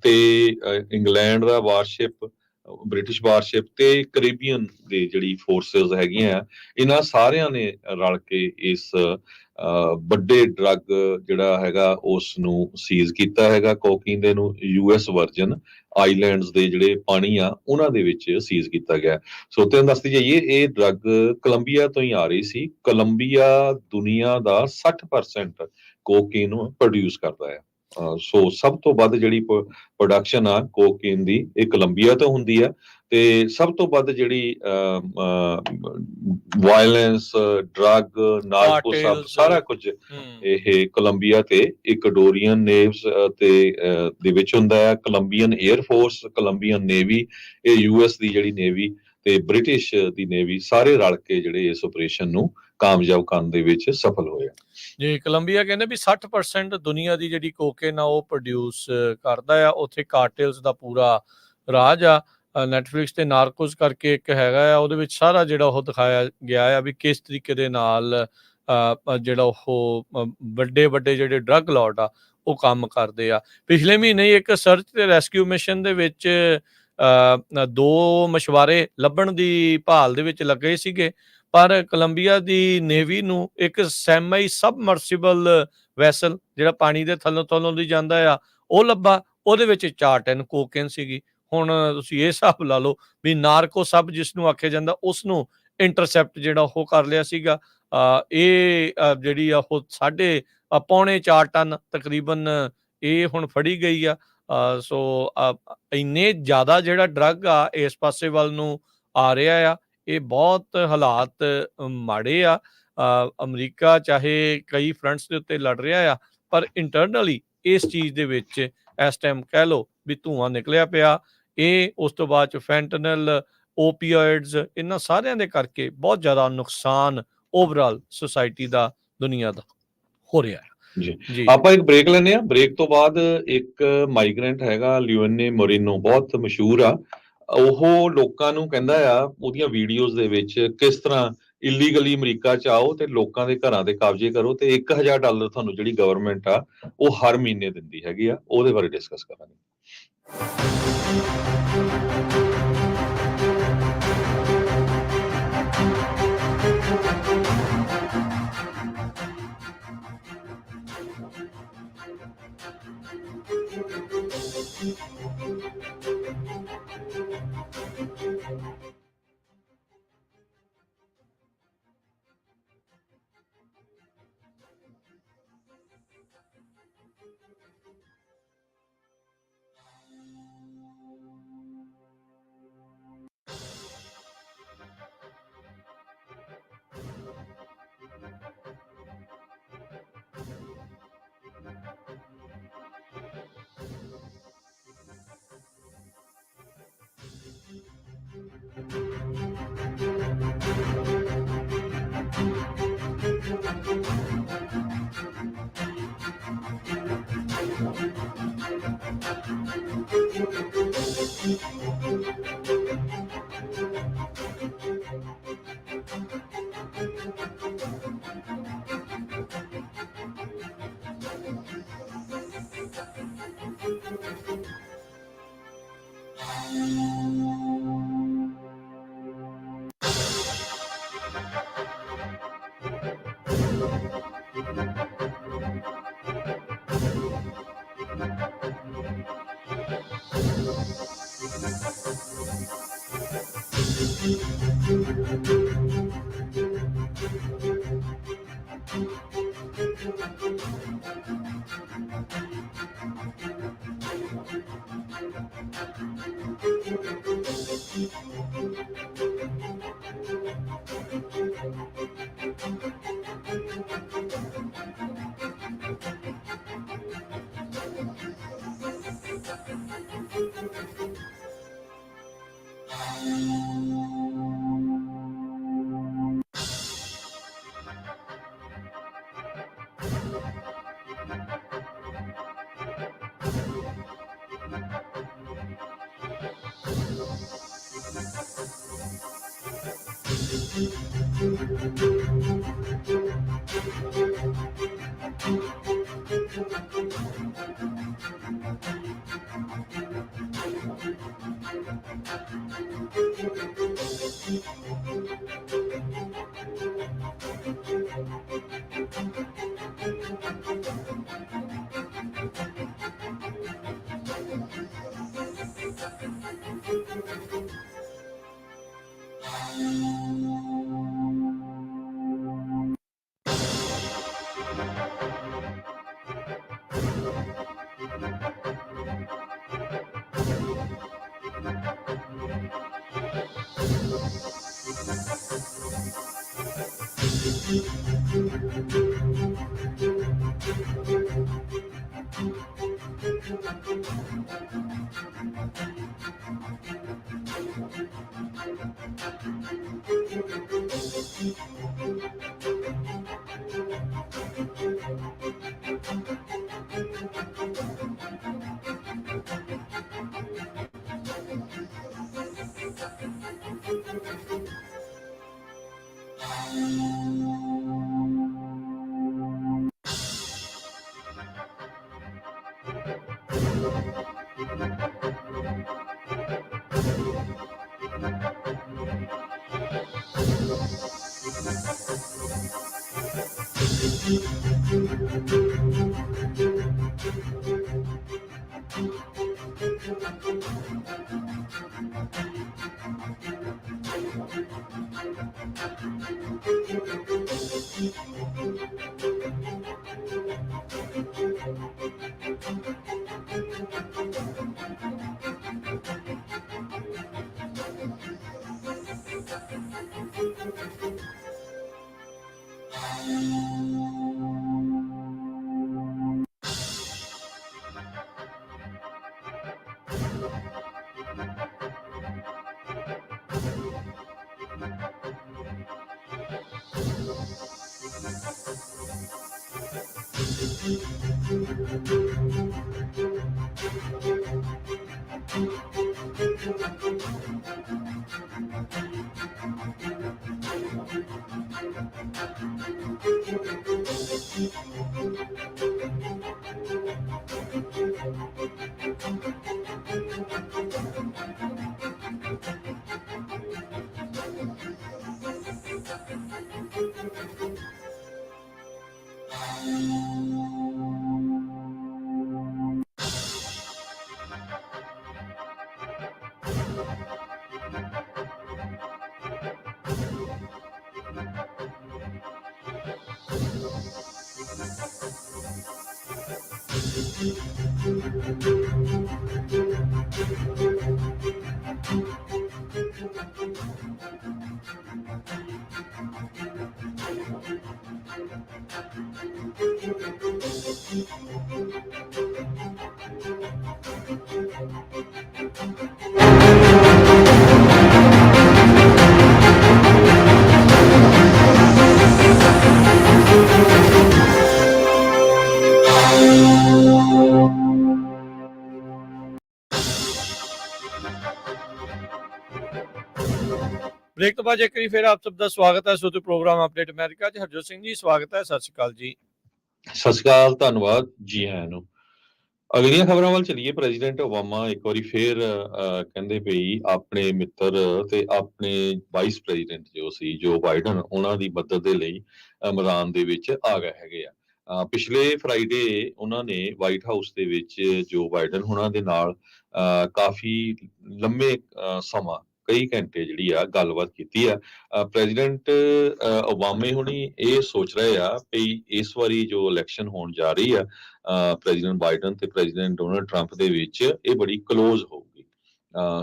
ਤੇ ਇੰਗਲੈਂਡ ਦਾ ਵਾਰਸ਼ਿਪ, ਬ੍ਰਿਟਿਸ਼ ਵਾਰਸ਼ਿਪ ਤੇ ਕੈਰੇਬੀਅਨ ਦੇ ਜਿਹੜੀ ਫੋਰਸਿਸ ਹੈਗੀਆਂ ਆ, ਇਹਨਾਂ ਸਾਰਿਆਂ ਨੇ ਰਲ ਕੇ ਇਸ ਵੱਡੇ ਡਰੱਗ ਜਿਹੜਾ ਹੈਗਾ ਉਸ ਨੂੰ ਸੀਜ਼ ਕੀਤਾ ਹੈਗਾ। ਕੋਕੀਨ ਦੇ ਨੂੰ ਯੂਐਸ ਵਰਜਨ ਆਈਲੈਂਡਸ ਦੇ ਜਿਹੜੇ ਪਾਣੀ ਆ ਉਹਨਾਂ ਦੇ ਵਿੱਚ ਸੀਜ਼ ਕੀਤਾ ਗਿਆ। ਸੋ ਤੁਹਾਨੂੰ ਦੱਸਦੀ ਜਾਈਏ, ਇਹ ਡਰੱਗ ਕੋਲੰਬੀਆ ਤੋਂ ਹੀ ਆ ਰਹੀ ਸੀ। ਕੋਲੰਬੀਆ ਦੁਨੀਆ ਦਾ 60% ਕੋਕੀਨ ਨੂੰ ਪ੍ਰੋਡਿਊਸ ਕਰਦਾ ਹੈ। ਸੋ ਸਭ ਤੋਂ ਵੱਧ ਜਿਹੜੀ ਪ੍ਰੋਡਕਸ਼ਨ ਆ ਕੋਕੀਨ ਦੀ ਇਹ ਕੋਲੰਬੀਆ ਤੋਂ ਹੁੰਦੀ ਆ, ਤੇ ਸਭ ਤੋਂ ਵੱਧ ਜਿਹੜੀ ਵਾਇਲੈਂਸ, ਡਰੱਗ, ਨਾਰਕੋ, ਸਭ ਸਾਰਾ ਕੁਝ ਇਹ ਕੋਲੰਬੀਆ ਤੇ ਇਕਡੋਰੀਅਨ ਨੇਵਸ ਤੇ ਦੇ ਵਿੱਚ ਹੁੰਦਾ ਹੈ। ਕੋਲੰਬੀਅਨ 에ਅਰ ਫੋਰਸ, ਕੋਲੰਬੀਅਨ ਨੇਵੀ, ਇਹ ਯੂਐਸ ਦੀ ਜਿਹੜੀ ਨੇਵੀ ਤੇ ਬ੍ਰਿਟਿਸ਼ ਦੀ ਨੇਵੀ ਸਾਰੇ ਰਲ ਕੇ ਜਿਹੜੇ ਇਸ ਆਪਰੇਸ਼ਨ ਨੂੰ ਕਾਮਯਾਬ ਕਰਨ ਦੇ ਵਿੱਚ ਸਫਲ ਹੋਏ। ਜੀ, ਕੋਲੰਬੀਆ ਕਹਿੰਦੇ ਵੀ 60% ਦੁਨੀਆ ਦੀ ਜਿਹੜੀ ਕੋਕੇਨ ਆ ਉਹ ਪ੍ਰੋਡਿਊਸ ਕਰਦਾ ਆ। ਉੱਥੇ ਕਾਰਟੇਲਸ ਦਾ ਪੂਰਾ ਰਾਜ ਆ। ਨੈਟਫਲਿਕਸ ਤੇ ਨਾਰਕੋਸ ਕਰਕੇ ਇੱਕ ਹੈਗਾ ਆ, ਉਹਦੇ ਵਿੱਚ ਸਾਰਾ ਜਿਹੜਾ ਉਹ ਦਿਖਾਇਆ ਗਿਆ ਆ ਵੀ ਕਿਸ ਤਰੀਕੇ ਦੇ ਨਾਲ ਜਿਹੜਾ ਉਹ ਵੱਡੇ ਵੱਡੇ ਜਿਹੜੇ ਡਰੱਗ ਲਾਰਡ ਆ ਉਹ ਕੰਮ ਕਰਦੇ ਆ। ਪਿਛਲੇ ਮਹੀਨੇ ਇੱਕ ਸਰਚ ਤੇ ਰੈਸਕਿਊ ਮਿਸ਼ਨ ਦੇ ਵਿੱਚ 2 ਮਛੁਆਰੇ ਲੱਭਣ ਦੀ ਭਾਲ ਦੇ ਵਿੱਚ ਲੱਗੇ ਸੀਗੇ, ਪਰ ਕੋਲੰਬੀਆ ਦੀ ਨੇਵੀ ਨੂੰ ਇੱਕ ਸੈਮੀ ਸਬਮਰਸੀਬਲ ਵੈਸਲ ਜਿਹੜਾ ਪਾਣੀ ਦੇ ਥੱਲੋਂ ਦੀ ਜਾਂਦਾ ਆ ਉਹ ਲੱਭਾ, ਉਹਦੇ ਵਿੱਚ 4 ਟਨ ਕੋਕੇਨ ਸੀਗੀ। ਹੁਣ ਤੁਸੀਂ ਇਹ ਹਿਸਾਬ ਲਾ ਲਓ ਵੀ ਨਾਰਕੋ ਸਬ ਜਿਸ ਨੂੰ ਆਖਿਆ ਜਾਂਦਾ ਉਸ ਨੂੰ ਇੰਟਰਸੈਪਟ ਜਿਹੜਾ ਉਹ ਕਰ ਲਿਆ ਸੀਗਾ। ਇਹ ਜਿਹੜੀ ਆ ਉਹ ਪੌਣੇ 4 ਟਨ ਤਕਰੀਬਨ ਇਹ ਹੁਣ ਫੜੀ ਗਈ ਆ। ਸੋ ਇੰਨੇ ਜ਼ਿਆਦਾ ਜਿਹੜਾ ਡਰੱਗ ਆ ਇਸ ਪਾਸੇ ਵੱਲ ਨੂੰ ਆ ਰਿਹਾ ਆ, ਇਹ ਬਹੁਤ ਹਾਲਾਤ ਮਾੜੇ ਆ। ਅਮਰੀਕਾ ਚਾਹੇ ਕਈ ਫਰੰਟਸ ਦੇ ਉੱਤੇ ਲੜ ਰਿਹਾ ਆ, ਪਰ ਇੰਟਰਨਲੀ ਇਸ ਚੀਜ਼ ਦੇ ਵਿੱਚ ਇਸ ਟਾਈਮ ਕਹਿ ਲਓ ਵੀ ਧੂੰਆਂ ਨਿਕਲਿਆ ਪਿਆ। ਇਹ ਉਸ ਤੋਂ ਬਾਅਦ 'ਚ ਫੈਂਟਨਲ, ਓਪੀਓਇਡਸ, ਇਹਨਾਂ ਸਾਰਿਆਂ ਦੇ ਕਰਕੇ ਬਹੁਤ ਜ਼ਿਆਦਾ ਨੁਕਸਾਨ ਓਵਰਆਲ ਸੁਸਾਇਟੀ ਦਾ, ਦੁਨੀਆ ਦਾ ਹੋ ਰਿਹਾ ਹੈ। ਜੀ, ਆਪਾਂ ਇੱਕ ਬ੍ਰੇਕ ਲੈਂਦੇ ਆ। ਬ੍ਰੇਕ ਤੋਂ ਬਾਅਦ ਇੱਕ ਮਾਈਗ੍ਰੈਂਟ ਹੈਗਾ ਲਿਓਨੇ ਮੋਰਿਨੋ, ਬਹੁਤ ਮਸ਼ਹੂਰ ਆ। ਉਹ ਲੋਕਾਂ ਨੂੰ ਕਹਿੰਦਾ ਆ ਉਹਦੀਆਂ ਵੀਡੀਓਜ਼ ਦੇ ਵਿੱਚ ਕਿਸ ਤਰ੍ਹਾਂ ਇਲੀਗਲੀ ਅਮਰੀਕਾ 'ਚ ਆਓ ਤੇ ਲੋਕਾਂ ਦੇ ਘਰਾਂ ਤੇ ਕਬਜ਼ੇ ਕਰੋ ਤੇ $1000 ਤੁਹਾਨੂੰ ਜਿਹੜੀ ਗਵਰਨਮੈਂਟ ਆ ਉਹ ਹਰ ਮਹੀਨੇ ਦਿੰਦੀ ਹੈਗੀ ਆ। ਉਹਦੇ ਬਾਰੇ ਡਿਸਕਸ ਕਰਾਂਗੇ। ब्रेक तो बाद एक बार फिर आप सबका स्वागत है ਸੋਤੇ ਪ੍ਰੋਗਰਾਮ ਅਪਡੇਟ ਅਮਰੀਕਾ 'ਚ ਹਰਜੋਤ ਸਿੰਘ ਜੀ ਸਵਾਗਤ ਹੈ ਸਤਿ ਸ਼੍ਰੀ ਅਕਾਲ ਜੀ ਸਤਿ ਸ਼੍ਰੀ ਅਕਾਲ ਧੰਨਵਾਦ ਜੀ ਆਇਆਂ ਨੂੰ ਅਗਲੀਆਂ ਖਬਰਾਂ ਵੱਲ ਚੱਲੀਏ ਪ੍ਰੈਜ਼ੀਡੈਂਟ ਓਬਾਮਾ ਇੱਕ ਵਾਰੀ ਫੇਰ ਕਹਿੰਦੇ ਪਈ ਆਪਣੇ ਮਿੱਤਰ ਤੇ ਆਪਣੇ ਵਾਈਸ ਪ੍ਰੈਜ਼ੀਡੈਂਟ ਜੋ ਸੀ ਜੋ ਬਾਈਡਨ ਉਹਨਾਂ ਦੀ ਮਦਦ ਦੇ ਲਈ ਮੈਦਾਨ ਦੇ ਵਿੱਚ ਆ ਗਏ ਹੈਗੇ ਆ ਪਿਛਲੇ ਫਰਾਈਡੇ ਉਹਨਾਂ ਨੇ ਵਾਈਟ ਹਾਊਸ ਦੇ ਵਿੱਚ ਜੋ ਬਾਈਡਨ ਉਹਨਾਂ ਦੇ ਨਾਲ ਕਾਫੀ ਲੰਮੇ ਸਮਾਂ ਕਈ ਘੰਟੇ ਜਿਹੜੀ ਆ ਗੱਲਬਾਤ ਕੀਤੀ ਆ ਪ੍ਰੈਜ਼ੀਡੈਂਟ ਓਬਾਮੇ ਹੁਣੀ ਇਹ ਸੋਚ ਰਹੇ ਆ ਕਿ ਇਸ ਵਾਰੀ ਜੋ ਇਲੈਕਸ਼ਨ ਹੋਣ ਜਾ ਰਹੀ ਆ ਪ੍ਰੈਜ਼ੀਡੈਂਟ ਬਾਈਡਨ ਤੇ ਪ੍ਰੈਜ਼ੀਡੈਂਟ ਡੋਨਲਡ ਟਰੰਪ ਦੇ ਵਿੱਚ ਇਹ ਬੜੀ ਕਲੋਜ਼ ਹੋਊਗੀ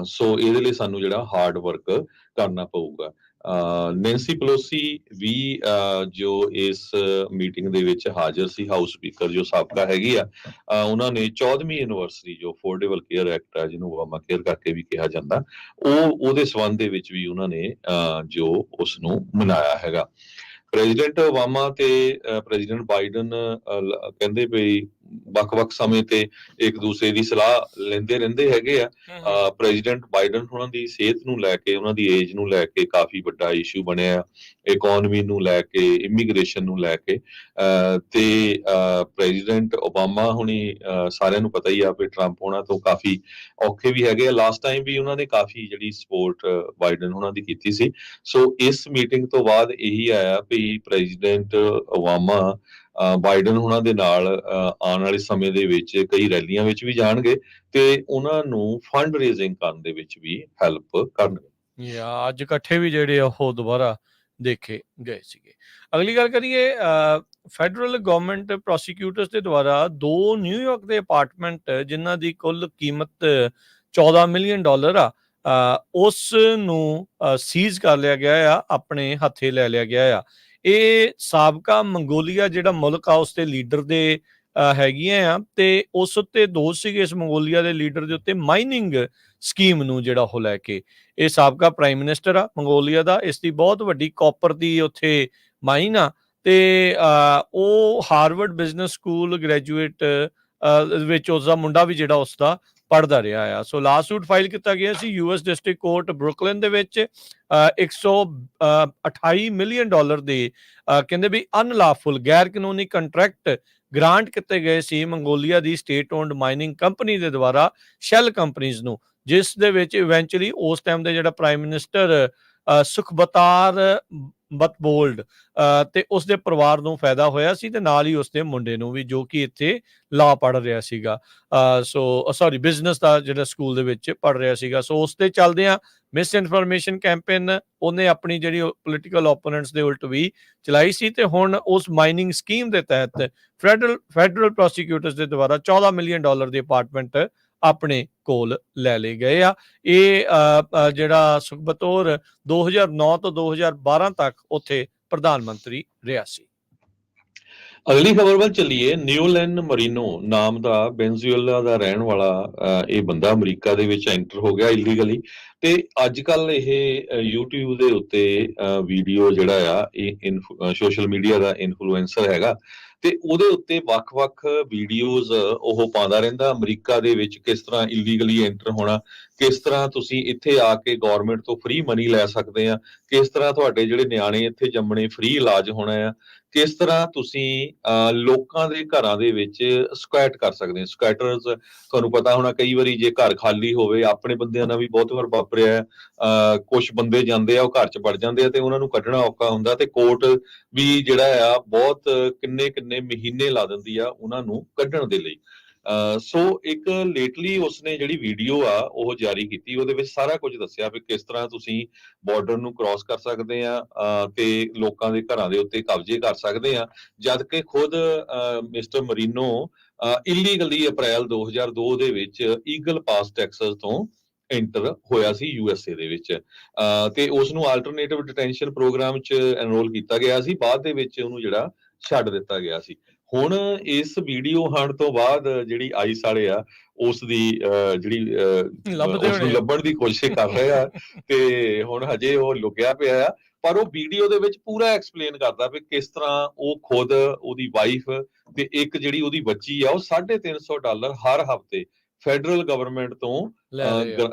ਸੋ ਇਹਦੇ ਲਈ ਸਾਨੂੰ ਜਿਹੜਾ ਹਾਰਡ ਵਰਕ ਕਰਨਾ ਪਊਗਾ। ਨੈਂਸੀ ਪਲੋਸੀ ਵੀ ਜੋ ਇਸ ਮੀਟਿੰਗ ਦੇ ਵਿੱਚ ਹਾਜ਼ਰ ਸੀ, ਹਾਊਸ ਸਪੀਕਰ ਜੋ ਸਾਬਕਾ ਹੈਗੀ ਆ, ਉਹਨਾਂ ਨੇ 14ਵੀਂ ਐਨੀਵਰਸਰੀ ਜੋ ਅਫੋਰਡੇਬਲ ਕੇਅਰ ਐਕਟ ਆ, ਜਿਹਨੂੰ ਓਬਾਮਾ ਕੇਅਰ ਕਰਕੇ ਵੀ ਕਿਹਾ ਜਾਂਦਾ, ਉਹਦੇ ਸੰਬੰਧ ਦੇ ਵਿੱਚ ਵੀ ਉਹਨਾਂ ਨੇ ਜੋ ਉਸ ਨੂੰ ਮਨਾਇਆ ਹੈਗਾ। ਪ੍ਰੈਜ਼ੀਡੈਂਟ ਓਬਾਮਾ ਤੇ ਪ੍ਰੈਜ਼ੀਡੈਂਟ ਬਾਈਡਨ ਕਹਿੰਦੇ ਵੀ ਵੱਖ-ਵੱਖ ਸਮੇਂ ਤੇ ਇੱਕ ਦੂਸਰੇ ਦੀ ਸਲਾਹ ਲੈਂਦੇ ਰਹਿੰਦੇ ਹੈਗੇ ਆ। ਪ੍ਰੈਜ਼ੀਡੈਂਟ ਬਾਈਡਨ ਉਹਨਾਂ ਦੀ ਸਿਹਤ ਨੂੰ ਲੈ ਕੇ, ਉਹਨਾਂ ਦੀ ਏਜ ਨੂੰ ਲੈ ਕੇ ਕਾਫੀ ਵੱਡਾ ਇਸ਼ੂ ਬਣਿਆ, ਇਕੋਨਮੀ ਨੂੰ ਲੈ ਕੇ, ਇਮੀਗ੍ਰੇਸ਼ਨ ਨੂੰ ਲੈ ਕੇ, ਤੇ ਪ੍ਰੈਜ਼ੀਡੈਂਟ ਓਬਾਮਾ ਹੁਣੀ ਸਾਰਿਆਂ ਨੂੰ ਪਤਾ ਹੀ ਆ ਵੀ ਟਰੰਪ ਹੋਣਾ ਤੋਂ ਕਾਫੀ ਔਖੇ ਵੀ ਹੈਗੇ ਆ। ਲਾਸਟ ਟਾਈਮ ਵੀ ਉਹਨਾਂ ਨੇ ਕਾਫੀ ਜਿਹੜੀ ਸਪੋਰਟ ਬਾਈਡਨ ਉਹਨਾਂ ਦੀ ਕੀਤੀ ਸੀ। ਸੋ ਇਸ ਮੀਟਿੰਗ ਤੋਂ ਬਾਅਦ ਇਹੀ ਆਇਆ ਵੀ ਪ੍ਰੈਜ਼ੀਡੈਂਟ ਓਬਾਮਾ ਬਾਈਡਨ ਉਹਨਾਂ ਦੇ ਨਾਲ ਆਉਣ ਵਾਲੇ ਸਮੇਂ ਦੇ ਵਿੱਚ ਕਈ ਰੈਲੀਆਂ ਵਿੱਚ ਵੀ ਜਾਣਗੇ ਤੇ ਉਹਨਾਂ ਨੂੰ ਫੰਡ ਰੇਜ਼ਿੰਗ ਕਰਨ ਦੇ ਵਿੱਚ ਵੀ ਹੈਲਪ ਕਰਨਗੇ। ਜਾਂ ਅੱਜ ਇਕੱਠੇ ਵੀ ਜਿਹੜੇ ਉਹ ਦੁਬਾਰਾ ਦੇਖੇ ਗਏ ਸੀਗੇ। ਅਗਲੀ ਗੱਲ ਕਰੀਏ, ਫੈਡਰਲ ਗਵਰਨਮੈਂਟ ਪ੍ਰੋਸੀਕਿਊਟਰਸ ਦੇ ਦੁਆਰਾ 2 ਨਿਊਯਾਰਕ ਦੇ ਅਪਾਰਟਮੈਂਟ ਜਿਨ੍ਹਾਂ ਦੀ ਕੁੱਲ ਕੀਮਤ $14 ਮਿਲੀਅਨ ਆ, ਉਸ ਨੂੰ ਸੀਜ਼ ਕਰ ਲਿਆ ਗਿਆ ਆ, ਆਪਣੇ ਹੱਥੇ ਲੈ ਲਿਆ ਗਿਆ ਆ। ਇਹ ਸਾਬਕਾ ਮੰਗੋਲੀਆ ਜਿਹੜਾ ਮੁਲਕ ਆ ਉਸ ਦੇ ਲੀਡਰ ਦੇ ਹੈਗੀਆਂ ਆ, ਤੇ ਉਸ ਉੱਤੇ ਦੋਸ਼ ਸੀਗੇ ਇਸ ਮੰਗੋਲੀਆ ਦੇ ਲੀਡਰ ਦੇ ਉੱਤੇ ਮਾਈਨਿੰਗ ਸਕੀਮ ਨੂੰ ਜਿਹੜਾ ਉਹ ਲੈ ਕੇ। ਇਹ ਸਾਬਕਾ ਪ੍ਰਾਈਮ ਮਿਨਿਸਟਰ ਆ ਮੰਗੋਲੀਆ ਦਾ, ਇਸ ਦੀ ਬਹੁਤ ਵੱਡੀ ਕਾਪਰ ਦੀ ਉੱਥੇ ਮਾਈਨ ਆ, ਤੇ ਉਹ ਹਾਰਵਰਡ ਬਿਜ਼ਨਸ ਸਕੂਲ ਗ੍ਰੈਜੂਏਟ ਵਿੱਚ ਉਸਦਾ ਮੁੰਡਾ ਵੀ ਜਿਹੜਾ ਉਸਦਾ ਪੜ੍ਹਦਾ ਰਿਹਾ ਆ। ਸੋ ਲਾਸੂਟ ਫਾਈਲ ਕੀਤਾ ਗਿਆ ਸੀ ਯੂਐਸ ਡਿਸਟ੍ਰਿਕਟ ਕੋਰਟ ਬਰੁਕਲਿਨ ਦੇ ਵਿੱਚ। $128 ਮਿਲੀਅਨ ਦੇ ਕਹਿੰਦੇ ਵੀ ਅਨਲਾਫੁਲ ਗੈਰ ਕਾਨੂੰਨੀ ਕੰਟਰੈਕਟ ਗ੍ਰਾਂਟ ਕੀਤੇ ਗਏ ਸੀ ਮੰਗੋਲੀਆ ਦੀ ਸਟੇਟ ਓਨਡ ਮਾਈਨਿੰਗ ਕੰਪਨੀ ਦੇ ਦੁਆਰਾ ਸ਼ੈਲ ਕੰਪਨੀਜ਼ ਨੂੰ, ਜਿਸ ਦੇ ਵਿੱਚ ਇਵੈਂਚੁਅਲੀ ਉਸ ਟਾਈਮ ਦੇ ਜਿਹੜਾ ਪ੍ਰਾਈਮ ਮਿਨਿਸਟਰ ਸੁਖਬਤਾਰ ਬਤਬੋਲਡ ਤੇ ਉਸਦੇ ਪਰਿਵਾਰ ਨੂੰ ਫਾਇਦਾ ਹੋਇਆ ਸੀ, ਤੇ ਨਾਲ ਹੀ ਉਸਦੇ ਮੁੰਡੇ ਨੂੰ ਵੀ, ਜੋ ਕਿ ਇੱਥੇ ਲਾਅ ਪੜ੍ਹ ਰਿਹਾ ਸੀਗਾ, ਬਿਜ਼ਨਸ ਦਾ ਜਿਹੜਾ ਸਕੂਲ ਦੇ ਵਿੱਚ ਪੜ੍ਹ ਰਿਹਾ ਸੀਗਾ। ਸੋ ਉਸ ਤੇ ਚੱਲਦੇ ਆ ਮਿਸ ਇਨਫੋਰਮੇਸ਼ਨ ਕੈਂਪੇਨ ਉਹਨੇ ਆਪਣੀ ਜਿਹੜੀ ਪੋਲੀਟੀਕਲ ਓਪੋਨੈਂਟਸ ਦੇ ਉਲਟ ਵੀ ਚਲਾਈ ਸੀ, ਤੇ ਹੁਣ ਉਸ ਮਾਈਨਿੰਗ ਸਕੀਮ ਦੇ ਤਹਿਤ ਫੈਡਰਲ ਪ੍ਰੋਸੀਕਿਊਟਰਸ ਦੇ ਦੁਆਰਾ $14 ਮਿਲੀਅਨ ਦੇ ਅਪਾਰਟਮੈਂਟ ਆਪਣੇ ਕੋਲ ਲੈ ਲਏ ਗਏ ਆ। ਇਹ ਜਿਹੜਾ ਸੁਖਬਤੌਰ 2009 ਤੋਂ 2012 ਤੱਕ ਉੱਥੇ ਪ੍ਰਧਾਨ ਮੰਤਰੀ ਰਿਹਾ ਸੀ। ਅਗਲੀ ਖਬਰ ਵੱਲ ਚੱਲੀਏ। ਨਿਓਲੈਨ ਮਰੀਨੋ ਨਾਮ ਦਾ ਵੈਨਜ਼ੂਏਲਾ ਦਾ ਰਹਿਣ ਵਾਲਾ ਇਹ ਬੰਦਾ ਅਮਰੀਕਾ ਦੇ ਵਿੱਚ ਐਂਟਰ ਹੋ ਗਿਆ ਇਲੀਗਲੀ, ਤੇ ਅੱਜ ਕੱਲ ਇਹ YouTube ਦੇ ਉੱਤੇ ਵੀਡੀਓ ਜਿਹੜਾ ਆ, ਇਹ ਸੋਸ਼ਲ ਮੀਡੀਆ ਦਾ ਇਨਫਲੂਐਂਸਰ ਹੈਗਾ, ਤੇ ਉਹਦੇ ਉੱਤੇ ਵੱਖ-ਵੱਖ ਵੀਡੀਓਜ਼ ਉਹ ਪਾਉਂਦਾ ਰਹਿੰਦਾ। ਅਮਰੀਕਾ ਦੇ ਵਿੱਚ ਕਿਸ ਤਰ੍ਹਾਂ ਇਲੀਗਲੀ ਐਂਟਰ ਹੋਣਾ, ਕਿਸ ਤਰ੍ਹਾਂ ਤੁਸੀਂ ਇੱਥੇ ਆ ਕੇ ਗਵਰਨਮੈਂਟ ਤੋਂ ਫ੍ਰੀ ਮਨੀ ਲੈ ਸਕਦੇ ਆ, ਕਿਸ ਤਰ੍ਹਾਂ ਤੁਹਾਡੇ ਜਿਹੜੇ ਨਿਆਣੇ ਇੱਥੇ ਜੰਮਣੇ ਫ੍ਰੀ ਇਲਾਜ ਹੋਣਾ ਆ, ਕਿਸ ਤਰ੍ਹਾਂ ਤੁਸੀਂ ਲੋਕਾਂ ਦੇ ਘਰਾਂ ਦੇ ਵਿੱਚ ਸਕੁਐਟ ਕਰ ਸਕਦੇ ਆ। ਸਕੁਐਟਰਸ ਤੁਹਾਨੂੰ ਪਤਾ ਹੋਣਾ, ਕਈ ਵਾਰੀ ਜੇ ਘਰ ਖਾਲੀ ਹੋਵੇ, ਆਪਣੇ ਬੰਦਿਆਂ ਨਾਲ ਵੀ ਬਹੁਤ ਵਾਰ ਵਾਪਰਿਆ, ਕੁਝ ਬੰਦੇ ਜਾਂਦੇ ਆ, ਉਹ ਘਰ 'ਚ ਵੜ ਜਾਂਦੇ ਆ ਤੇ ਉਹਨਾਂ ਨੂੰ ਕੱਢਣਾ ਔਖਾ ਹੁੰਦਾ, ਤੇ ਕੋਰਟ ਵੀ ਜਿਹੜਾ ਆ ਬਹੁਤ ਕਿੰਨੇ ਮਹੀਨੇ ਲਾ ਦਿੰਦੀ ਆ ਉਹਨਾਂ ਨੂੰ ਕੱਢਣ ਦੇ ਲਈ। ਸੋ ਇੱਕ ਲੇਟਲੀ ਉਸਨੇ ਜਿਹੜੀ ਵੀਡੀਓ ਆ ਉਹ ਜਾਰੀ ਕੀਤੀ, ਉਹਦੇ ਵਿੱਚ ਸਾਰਾ ਕੁਝ ਦੱਸਿਆ ਵੀ ਕਿਸ ਤਰ੍ਹਾਂ ਤੁਸੀਂ ਬਾਰਡਰ ਨੂੰ ਕ੍ਰਾਸ ਕਰ ਸਕਦੇ ਆ ਤੇ ਲੋਕਾਂ ਦੇ ਘਰਾਂ ਦੇ ਉੱਤੇ ਕਬਜ਼ੇ ਕਰ ਸਕਦੇ ਆ, ਜਦ ਕਿ ਖੁਦ ਮਿਸਟਰ ਮਰੀਨੋ ਇਲੀਗਲੀ ਅਪ੍ਰੈਲ 2002 ਦੇ ਵਿੱਚ ਈਗਲ ਪਾਸ ਟੈਕਸਸ ਤੋਂ ਐਂਟਰ ਹੋਇਆ ਸੀ USA ਦੇ ਵਿੱਚ, ਤੇ ਉਸ ਨੂੰ ਆਲਟਰਨੇਟਿਵ ਡਿਟੈਂਸ਼ਨ ਪ੍ਰੋਗਰਾਮ 'ਚ ਐਨਰੋਲ ਕੀਤਾ ਗਿਆ ਸੀ। ਬਾਅਦ ਦੇ ਵਿੱਚ ਉਹਨੂੰ ਜਿਹੜਾ ਛੱਡ ਦਿੱਤਾ ਗਿਆ ਸੀ। ਹੁਣ ਇਸ ਵੀਡੀਓ ਆਉਣ ਤੋਂ ਬਾਅਦ ਜਿਹੜੀ ਆਈਸ ਵਾਲੇ ਆ ਉਸ ਦੀ ਜਿਹੜੀ ਉਸ ਨੂੰ ਲੱਭਣ ਦੀ ਕੋਸ਼ਿਸ਼ ਕਰ ਰਹੇ ਆ, ਤੇ ਹੁਣ ਹਜੇ ਉਹ ਲੁਕਿਆ ਪਿਆ ਆ, ਪਰ ਉਹ ਵੀਡੀਓ ਦੇ ਵਿੱਚ ਪੂਰਾ ਐਕਸਪਲੇਨ ਕਰਦਾ ਵੀ ਕਿਸ ਤਰ੍ਹਾਂ ਉਹ ਖੁਦ, ਉਹਦੀ ਵਾਈਫ ਤੇ ਇੱਕ ਜਿਹੜੀ ਉਹਦੀ ਬੱਚੀ ਆ, ਉਹ $350 ਹਰ ਹਫ਼ਤੇ ਫੈਡਰਲ ਗਵਰਨਮੈਂਟ ਤੋਂ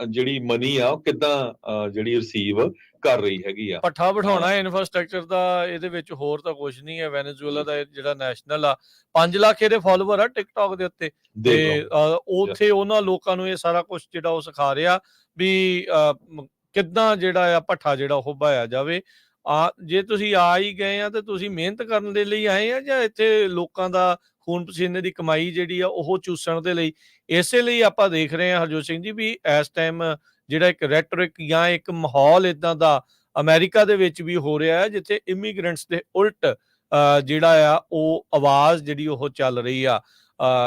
ਜਿਹੜੀ ਮਨੀ ਆ ਉਹ ਕਿੱਦਾਂ ਜਿਹੜੀ ਰਿਸੀਵ ਕਰ ਰਹੀ ਹੈਗੀ ਆ। ਪੱਠਾ ਬਿਠਾਉਣਾ ਇਨਫਰਾਸਟ੍ਰਕਚਰ ਦਾ ਇਹਦੇ ਵਿੱਚ, ਹੋਰ ਤਾਂ ਕੁਝ ਨਹੀਂ ਹੈ। ਵੈਨੇਜ਼ੁਏਲਾ ਦਾ ਜਿਹੜਾ ਨੈਸ਼ਨਲ ਆ, 5 ਲੱਖ ਇਹਦੇ ਫਾਲੋਅਰ ਆ ਟਿਕਟੌਕ ਦੇ ਉੱਤੇ, ਤੇ ਉੱਥੇ ਉਹਨਾਂ ਲੋਕਾਂ ਨੂੰ ਇਹ ਸਾਰਾ ਕੁਝ ਜਿਹੜਾ ਉਹ ਸਿਖਾ ਰਿਹਾ ਵੀ ਕਿੱਦਾਂ ਜਿਹੜਾ ਆ ਭੱਠਾ ਜਿਹੜਾ ਉਹ ਬਹਾਇਆ ਜਾਵੇ। ਜੇ ਤੁਸੀਂ ਆ ਹੀ ਗਏ ਆ ਤੇ ਤੁਸੀਂ ਮਿਹਨਤ ਕਰਨ ਦੇ ਲਈ ਆਏ ਆ, ਜਾਂ ਇੱਥੇ ਲੋਕਾਂ ਦਾ ਖੂਨ ਪਸੀਨੇ ਦੀ ਕਮਾਈ ਜਿਹੜੀ ਆ ਉਹ ਚੂਸਣ ਦੇ ਲਈ? ਇਸੇ ਲਈ ਆਪਾਂ ਦੇਖ ਰਹੇ ਹਾਂ ਹਰਜੋਤ ਸਿੰਘ ਜੀ ਵੀ ਇਸ ਟਾਈਮ ਜਿਹੜਾ ਇੱਕ ਰੈਟਰਿਕ ਜਾਂ ਇੱਕ ਮਾਹੌਲ ਇਦਾਂ ਦਾ ਅਮਰੀਕਾ ਦੇ ਵਿੱਚ ਵੀ ਹੋ ਰਿਹਾ ਹੈ, ਜਿੱਥੇ ਇਮੀਗ੍ਰੈਂਟਸ ਦੇ ਉਲਟ ਜਿਹੜਾ ਆ ਉਹ ਆਵਾਜ਼ ਜਿਹੜੀ ਉਹ ਚੱਲ ਰਹੀ ਆ।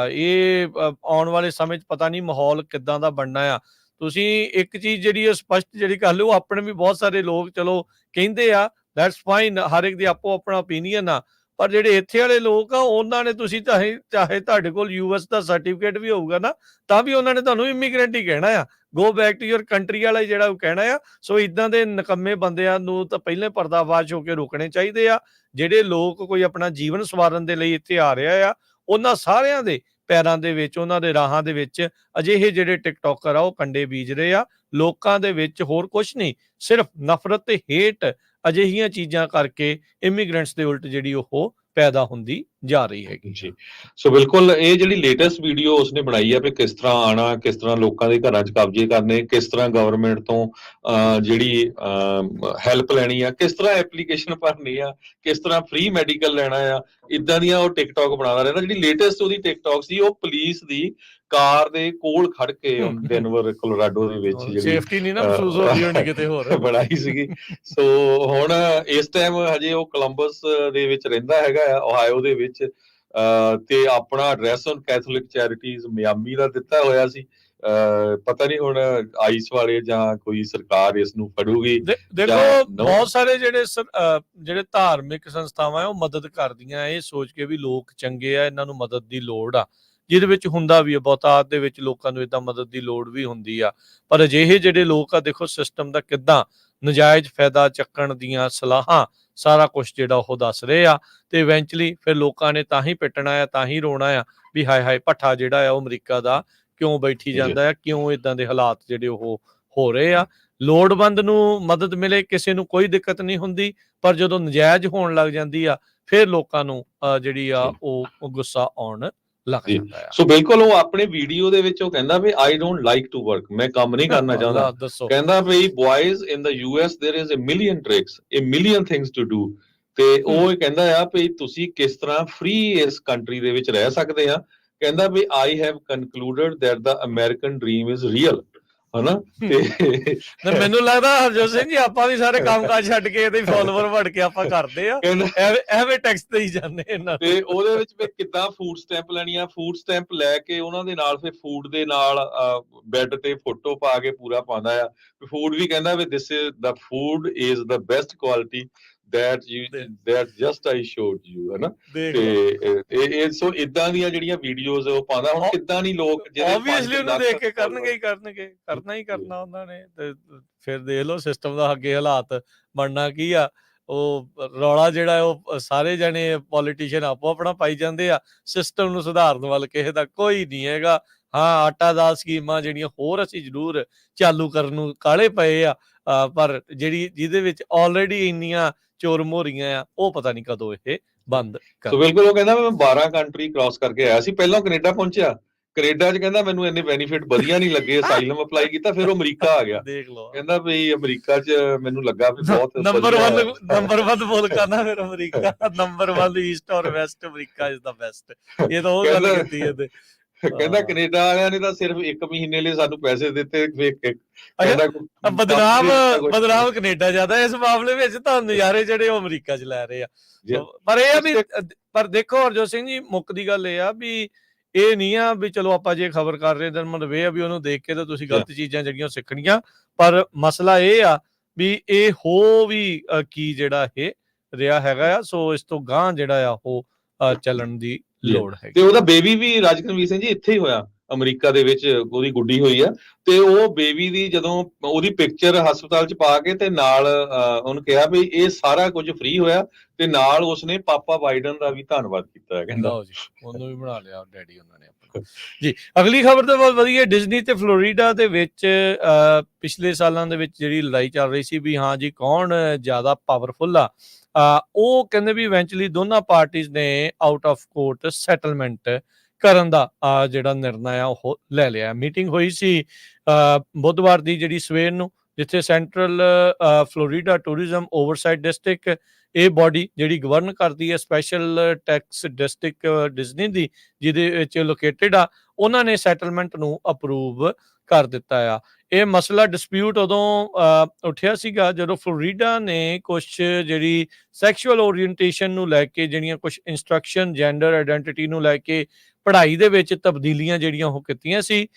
ਇਹ ਆਉਣ ਵਾਲੇ ਸਮੇਂ 'ਚ ਪਤਾ ਨਹੀਂ ਮਾਹੌਲ ਕਿੱਦਾਂ ਦਾ ਬਣਨਾ ਆ। ਤੁਸੀਂ ਇੱਕ ਚੀਜ਼ ਜਿਹੜੀ ਸਪਸ਼ਟ ਜਿਹੜੀ ਕਰ ਲਿਓ, ਆਪਣੇ ਵੀ ਬਹੁਤ ਸਾਰੇ ਲੋਕ ਚਲੋ ਕਹਿੰਦੇ ਆ, ਦੈਟਸ ਫਾਈਨ, ਹਰ ਇੱਕ ਦੀ ਆਪੋ ਆਪਣਾ ਓਪੀਨੀਅਨ ਆ, ਪਰ ਜਿਹੜੇ ਇੱਥੇ ਵਾਲੇ ਲੋਕ ਆ ਉਹਨਾਂ ਨੇ, ਤੁਸੀਂ ਚਾਹੇ ਚਾਹੇ ਤੁਹਾਡੇ ਕੋਲ US ਦਾ ਸਰਟੀਫਿਕੇਟ ਵੀ ਹੋਊਗਾ ਨਾ, ਤਾਂ ਵੀ ਉਹਨਾਂ ਨੇ ਤੁਹਾਨੂੰ ਇਮੀਗ੍ਰੈਂਟ ਹੀ ਕਹਿਣਾ ਆ, go back to your country ਵਾਲਾ ਜਿਹੜਾ ਉਹ ਕਹਿਣਾ ਆ। ਸੋ ਇਦਾਂ ਦੇ ਨਕੰਮੇ ਬੰਦਿਆਂ ਨੂੰ ਤਾਂ ਪਹਿਲੇ ਪਰਦਾਫਾਸ਼ ਹੋ ਕੇ ਰੋਕਣੇ ਚਾਹੀਦੇ ਆ। ਜਿਹੜੇ ਲੋਕ ਕੋਈ ਆਪਣਾ ਜੀਵਨ ਸਵਾਰਨ ਦੇ ਲਈ ਇੱਥੇ ਆ ਰਿਹਾ ਆ, ਉਹਨਾਂ ਸਾਰਿਆਂ ਦੇ ਪੈਰਾਂ ਦੇ ਵਿੱਚ, ਉਹਨਾਂ ਦੇ ਰਾਹਾਂ ਦੇ ਵਿੱਚ ਅਜਿਹੇ ਜਿਹੜੇ ਟਿਕਟੋਕਰ ਆ ਉਹ ਕੰਡੇ ਬੀਜ ਰਹੇ ਆ। ਲੋਕਾਂ ਦੇ ਵਿੱਚ ਹੋਰ ਕੁਛ ਨਹੀਂ, ਸਿਰਫ ਨਫ਼ਰਤ ਤੇ ਹੇਟ ਅਜਿਹੀਆਂ ਚੀਜ਼ਾਂ ਕਰਕੇ ਇਮੀਗ੍ਰੈਂਟਸ ਦੇ ਉਲਟ ਜਿਹੜੀ ਉਹ ਪੈਦਾ ਹੁੰਦੀ ਜਾ ਰਹੀ ਹੈਗੀ। ਜੀ, ਸੋ ਬਿਲਕੁਲ ਇਹ ਜਿਹੜੀ ਲੇਟੈਸਟ ਵੀਡੀਓ ਉਸਨੇ ਬਣਾਈ ਆ ਵੀ ਕਿਸ ਤਰ੍ਹਾਂ ਆਣਾ, ਕਿਸ ਤਰ੍ਹਾਂ ਲੋਕਾਂ ਦੇ ਘਰਾਂ 'ਚ ਕਬਜ਼ੇ ਕਰਨੇ, ਕਿਸ ਤਰ੍ਹਾਂ ਗਵਰਨਮੈਂਟ ਤੋਂ ਜਿਹੜੀ ਹੈਲਪ ਲੈਣੀ ਆ, ਕਿਸ ਤਰ੍ਹਾਂ ਐਪਲੀਕੇਸ਼ਨ ਭਰਨੀ ਆ, ਕਿਸ ਤਰ੍ਹਾਂ ਫ੍ਰੀ ਮੈਡੀਕਲ ਲੈਣਾ ਆ, ਇਦਾਂ ਦੀਆਂ ਉਹ ਟਿਕਟੌਕ ਬਣਾਉਂਦਾ ਰਹਿੰਦਾ। ਜਿਹੜੀ ਲੇਟੈਸਟ ਉਹਦੀ ਟਿਕਟੌਕ ਸੀ ਉਹ ਪੁਲਿਸ ਦੀ ਕਾਰ ਦੇ ਕੋਲ ਖੜ ਕੇ ਡੈਨਵਰ ਕੋਲੋਰਾਡੋ ਦੇ ਵਿੱਚ ਜਿਹੜੀ ਸੇਫਟੀ ਨਹੀਂ ਨਾ ਮਹਿਸੂਸ ਹੋ ਰਹੀ ਹੋਣੀ ਕਿਤੇ ਹੋਰ ਬਣਾਈ ਸੀਗੀ। ਸੋ ਹੁਣ ਇਸ ਟਾਈਮ ਹਜੇ ਉਹ ਕੋਲੰਬਸ ਦੇ ਵਿੱਚ ਰਹਿੰਦਾ ਹੈਗਾ ਆ, ਓਹਾਇਓ ਦੇ ਵਿੱਚ, ਤੇ ਆਪਣਾ ਐਡਰੈਸ ਹੁਣ ਕੈਥੋਲਿਕ ਚੈਰਿਟੀਜ਼ ਮਿਆਮੀ ਦਾ ਦਿੱਤਾ ਹੋਇਆ ਸੀ। ਪਤਾ ਨਹੀਂ ਹੁਣ ਆਈਸ ਵਾਲੇ ਜਾਂ ਕੋਈ ਸਰਕਾਰ ਇਸ ਨੂੰ ਫੜੂਗੀ। ਦੇਖੋ ਬਹੁਤ ਸਾਰੇ ਜਿਹੜੇ ਧਾਰਮਿਕ ਸੰਸਥਾਵਾਂ ਉਹ ਮਦਦ ਕਰਦੀਆਂ, ਇਹ ਸੋਚ ਕੇ ਵੀ ਲੋਕ ਚੰਗੇ ਆ, ਇਹਨਾਂ ਨੂੰ ਮਦਦ ਦੀ ਲੋੜ ਆ, ਜਿਹਦੇ ਵਿੱਚ ਹੁੰਦਾ ਵੀ ਆ, ਬਹੁਤਾਤ ਦੇ ਵਿੱਚ ਲੋਕਾਂ ਨੂੰ ਏਦਾਂ ਮਦਦ ਦੀ ਲੋੜ ਵੀ ਹੁੰਦੀ ਆ। ਪਰ ਅਜਿਹੇ ਜਿਹੜੇ ਲੋਕ ਆ, ਦੇਖੋ ਸਿਸਟਮ ਦਾ ਕਿੱਦਾਂ ਨਜਾਇਜ਼ ਫਾਇਦਾ ਚੱਕਣ ਦੀਆਂ ਸਲਾਹਾਂ ਸਾਰਾ ਕੁਝ ਜਿਹੜਾ ਉਹ ਦੱਸ ਰਹੇ ਆ, ਤੇ ਇਵੈਂਚੁਅਲੀ ਫਿਰ ਲੋਕਾਂ ਨੇ ਤਾਂ ਹੀ ਪਿੱਟਣਾ ਆ, ਤਾਂ ਹੀ ਰੋਣਾ ਆ ਵੀ ਹਾਏ ਹਾਏ ਭੱਠਾ ਜਿਹੜਾ ਆ ਉਹ ਅਮਰੀਕਾ ਦਾ ਕਿਉਂ ਬੈਠੀ ਜਾਂਦਾ ਆ, ਕਿਉਂ ਇਦਾਂ ਦੇ ਹਾਲਾਤ ਜਿਹੜੇ ਉਹ ਹੋ ਰਹੇ ਆ। ਲੋੜਵੰਦ ਨੂੰ ਮਦਦ ਮਿਲੇ, ਕਿਸੇ ਨੂੰ ਕੋਈ ਦਿੱਕਤ ਨਹੀਂ ਹੁੰਦੀ, ਪਰ ਜਦੋਂ ਨਜਾਇਜ਼ ਹੋਣ ਲੱਗ ਜਾਂਦੀ ਆ ਫਿਰ ਲੋਕਾਂ ਨੂੰ ਜਿਹੜੀ ਆ ਉਹ ਗੁੱਸਾ ਆਉਣ ਲੱਗ ਜਾਂਦਾ ਆ। ਸੋ ਬਿਲਕੁਲ ਉਹ ਆਪਣੇ ਵੀਡੀਓ ਦੇ ਵਿੱਚ ਉਹ ਕਹਿੰਦਾ ਵੀ I don't like to work, ਮੈਂ ਕੰਮ ਨਹੀਂ ਕਰਨਾ ਚਾਹੁੰਦਾ। ਕਹਿੰਦਾ ਵੀ boys in the US there is a million tricks, a million things to do। ਤੇ ਉਹ ਕਹਿੰਦਾ ਆ ਵੀ ਤੁਸੀਂ ਕਿਸ ਤਰ੍ਹਾਂ ਫ੍ਰੀ ਇਸ ਕੰਟਰੀ ਦੇ ਵਿੱਚ ਰਹਿ ਸਕਦੇ ਆ। ਕਹਿੰਦਾ ਵੀ I have concluded that the American dream is real, ਹਨਾ। ਤੇ ਮੈਨੂੰ ਲੱਗਦਾ ਹਰਜੋਤ ਸਿੰਘ ਜੀ ਆਪਾਂ ਵੀ ਸਾਰੇ ਕੰਮਕਾਜ ਛੱਡ ਕੇ ਇਹਦੇ ਫਾਲੋਅਰ ਵੜ ਕੇ ਆਪਾਂ ਕਰਦੇ ਆ, ਐਵੇਂ ਟੈਕਸ ਤੇ ਹੀ ਜਾਂਦੇ ਇਹਨਾਂ ਤੇ ਉਹਦੇ ਵਿੱਚ ਵੀ ਕਿੱਦਾਂ ਫੂਡ ਸਟੈਂਪ ਲੈਣੀ ਆ, ਫੂਡ ਸਟੈਂਪ ਲੈ ਕੇ ਉਹਨਾਂ ਦੇ ਨਾਲ ਫਿਰ ਫੂਡ ਦੇ ਨਾਲ ਬੈੱਡ ਤੇ ਫੋਟੋ ਪਾ ਕੇ ਪੂਰਾ ਪਾਉਂਦਾ ਆ। ਫੂਡ ਵੀ ਕਹਿੰਦਾ ਵੀ this is the food is the best quality that just I showed you, ਹੈ ਨਾ। ਤੇ ਇਹ ਸੋ ਇਦਾਂ ਦੀਆਂ ਜਿਹੜੀਆਂ ਵੀਡੀਓਜ਼ ਉਹ ਪਾਉਂਦਾ। ਹੁਣ ਕਿੱਦਾਂ ਨਹੀਂ ਲੋਕ ਆਬਵੀਅਸਲੀ ਉਹਨੂੰ ਦੇਖ ਕੇ ਕਰਨਗੇ ਹੀ ਕਰਨਾ ਹੀ ਕਰਨਾ ਉਹਨਾਂ ਨੇ। ਤੇ ਫਿਰ ਦੇਖ ਲਓ ਸਿਸਟਮ ਦਾ ਅੱਗੇ ਹਾਲਾਤ ਬਣਨਾ ਕੀ ਆ। ਉਹ ਰੌਲਾ ਜਿਹੜਾ ਉਹ ਸਾਰੇ ਜਣੇ ਪੋਲੀਟੀਸ਼ੀਅਨ ਆਪੋ ਆਪਣਾ ਪਾਈ ਜਾਂਦੇ ਆ, ਸਿਸਟਮ ਨੂੰ ਸੁਧਾਰਨ ਵੱਲ ਕਿਸੇ ਦਾ ਕੋਈ ਨਹੀਂ ਹੈਗਾ। ਹਾਂ, ਆਟਾ ਦਾਲ ਸਕੀਮਾਂ ਜਿਹੜੀਆਂ ਹੋਰ ਅਸੀਂ ਜ਼ਰੂਰ ਚਾਲੂ ਕਰਨ ਨੂੰ ਕਾਹਲੇ ਪਏ ਆ, ਪਰ ਜਿਹਦੇ ਵਿੱਚ ਆਲਰੇਡੀ ਇੰਨੀਆਂ ਚੋਰ ਮੋਰੀਆਂ ਆ ਉਹ ਪਤਾ ਨਹੀਂ ਕਦੋਂ ਇਹ ਬੰਦ ਕਰ। ਸੋ ਬਿਲਕੁਲ ਉਹ ਕਹਿੰਦਾ ਮੈਂ 12 ਕੰਟਰੀ ਕ੍ਰਾਸ ਕਰਕੇ ਆਇਆ ਸੀ, ਪਹਿਲਾਂ ਕੈਨੇਡਾ ਪਹੁੰਚਿਆ, ਕੈਨੇਡਾ 'ਚ ਕਹਿੰਦਾ ਮੈਨੂੰ ਇੰਨੇ ਬੈਨੀਫਿਟ ਵਧੀਆ ਨਹੀਂ ਲੱਗੇ, ਅਸਾਈਲਮ ਅਪਲਾਈ ਕੀਤਾ, ਫਿਰ ਉਹ ਅਮਰੀਕਾ ਆ ਗਿਆ। ਦੇਖ ਲਓ, ਕਹਿੰਦਾ ਵੀ ਅਮਰੀਕਾ 'ਚ ਮੈਨੂੰ ਲੱਗਾ ਵੀ ਬਹੁਤ ਨੰਬਰ 1 ਮੁਲਕ ਆ ਨਾ ਫਿਰ ਅਮਰੀਕਾ, ਨੰਬਰ 1 ਈਸਟ ਔਰ West America is the best. ਇਹ ਤਾਂ ਉਹ ਗੱਲ ਕੀਤੀ ਇਹਦੇ। ਕਹਿੰਦਾ ਕੈਨੇਡਾ ਵਾਲਿਆਂ ਨੇ ਤਾਂ ਸਿਰਫ 1 ਮਹੀਨੇ ਲਈ ਸਾਨੂੰ ਪੈਸੇ ਦਿੱਤੇ। ਬਦਨਾਮ ਕੈਨੇਡਾ ਜ਼ਿਆਦਾ ਇਸ ਮਾਮਲੇ ਵਿੱਚ, ਤਾਂ ਨਜ਼ਾਰੇ ਜਿਹੜੇ ਉਹ ਅਮਰੀਕਾ 'ਚ ਲੈ ਰਹੇ ਆ। ਪਰ ਇਹ ਆ ਵੀ, ਪਰ ਦੇਖੋ ਹਰਜੋਤ ਸਿੰਘ ਜੀ, ਮੁੱਕ ਦੀ ਗੱਲ ਇਹ ਆ ਵੀ ਇਹ ਨਹੀਂ ਆ ਵੀ ਚਲੋ ਆਪਾਂ ਜੇ ਖਬਰ ਕਰ ਰਹੇ ਤਾਂ ਮਤਲਬ ਇਹ ਆ ਵੀ ਉਹਨੂੰ ਦੇਖ ਕੇ ਤਾਂ ਤੁਸੀਂ ਗਲਤ ਚੀਜ਼ਾਂ ਜਿਹੜੀਆਂ ਸਿੱਖਣੀਆਂ। ਪਰ ਮਸਲਾ ਇਹ ਆ ਵੀ ਇਹ ਹੋ ਵੀ ਕੀ ਜਿਹੜਾ ਇਹ ਰਿਹਾ ਹੈਗਾ ਆ। ਸੋ ਇਸ ਤੋਂ ਗਾਂਹ ਜਿਹੜਾ ਆ ਉਹ ਚੱਲਣ ਦੀ ਲੋੜ ਹੈ। ਤੇ ਉਹਦਾ ਬੇਬੀ ਵੀ ਰਾਜਕਨਵੀਰ ਸਿੰਘ ਜੀ ਇੱਥੇ ਹੀ ਹੋਇਆ, ਅਮਰੀਕਾ ਦੇ ਵਿੱਚ ਉਹਦੀ ਗੁੱਡੀ ਹੋਈ ਆ। ਤੇ ਉਹ ਬੇਬੀ ਦੀ ਜਦੋਂ ਉਹਦੀ ਪਿਕਚਰ ਹਸਪਤਾਲ 'ਚ ਪਾ ਕੇ ਤੇ ਨਾਲ ਉਹਨੂੰ ਕਿਹਾ ਵੀ ਇਹ ਸਾਰਾ ਕੁਝ ਫ੍ਰੀ ਹੋਇਆ, ਤੇ ਨਾਲ ਉਸਨੇ ਪਾਪਾ ਬਾਈਡਨ ਦਾ ਵੀ ਧੰਨਵਾਦ ਕੀਤਾ ਹੈ। ਕਹਿੰਦਾ ਉਹਨੂੰ ਵੀ ਬਣਾ ਲਿਆ ਡੈਡੀ ਉਹਨਾਂ ਨੇ ਆਪਣਾ ਜੀ। ਅਗਲੀ ਖਬਰ ਤਾਂ ਬਹੁਤ ਵਧੀਆ। ਡਿਜ਼ਨੀ ਤੇ ਫਲੋਰੀਡਾ ਦੇ ਵਿੱਚ ਪਿਛਲੇ ਸਾਲਾਂ ਦੇ ਵਿੱਚ ਜਿਹੜੀ ਲੜਾਈ ਚੱਲ ਰਹੀ ਸੀ ਵੀ ਹਾਂ ਜੀ ਕੌਣ ਜ਼ਿਆਦਾ ਪਾਵਰਫੁਲ ਆ, ਉਹ ਕਹਿੰਦੇ ਵੀ ਇਵੈਂਚੁਅਲੀ ਦੋਨਾਂ ਪਾਰਟੀਆਂ ਨੇ ਆਊਟ ਆਫ ਕੋਰਟ ਸੈਟਲਮੈਂਟ ਕਰਨ ਦਾ ਜਿਹੜਾ ਨਿਰਣਾ ਆ ਉਹ ਲੈ ਲਿਆ। ਮੀਟਿੰਗ ਹੋਈ ਸੀ ਬੁੱਧਵਾਰ ਦੀ ਜਿਹੜੀ ਸਵੇਰ ਨੂੰ, ਜਿੱਥੇ central Florida tourism oversight district, ਇਹ ਬੋਡੀ ਜਿਹੜੀ ਗਵਰਨ ਕਰਦੀ ਹੈ ਸਪੈਸ਼ਲ ਟੈਕਸ ਡਿਸਟ੍ਰਿਕਟ ਡਿਜ਼ਨੀ ਦੀ, ਜਿਹਦੇ ਵਿੱਚ ਲੋਕੇਟਡ ਆ, ਉਹਨਾਂ ਨੇ ਸੈਟਲਮੈਂਟ ਨੂੰ ਅਪਰੂਵ ਕਰ ਦਿੱਤਾ ਆ। ਇਹ ਮਸਲਾ ਡਿਸਪਿਊਟ ਉਦੋਂ ਉੱਠਿਆ ਸੀਗਾ ਜਦੋਂ ਫਲੋਰੀਡਾ ਨੇ ਕੁਛ ਜਿਹੜੀ ਸੈਕਸ਼ੂਅਲ ਓਰੀਐਂਟੇਸ਼ਨ ਨੂੰ ਲੈ ਕੇ, ਜਿਹੜੀਆਂ ਕੁਛ ਇੰਸਟਰਕਸ਼ਨ ਜੈਂਡਰ ਆਈਡੈਂਟਿਟੀ ਨੂੰ ਲੈ ਕੇ ਪੜ੍ਹਾਈ ਦੇ ਵਿੱਚ ਤਬਦੀਲੀਆਂ ਜਿਹੜੀਆਂ ਉਹ ਕੀਤੀਆਂ ਸੀ,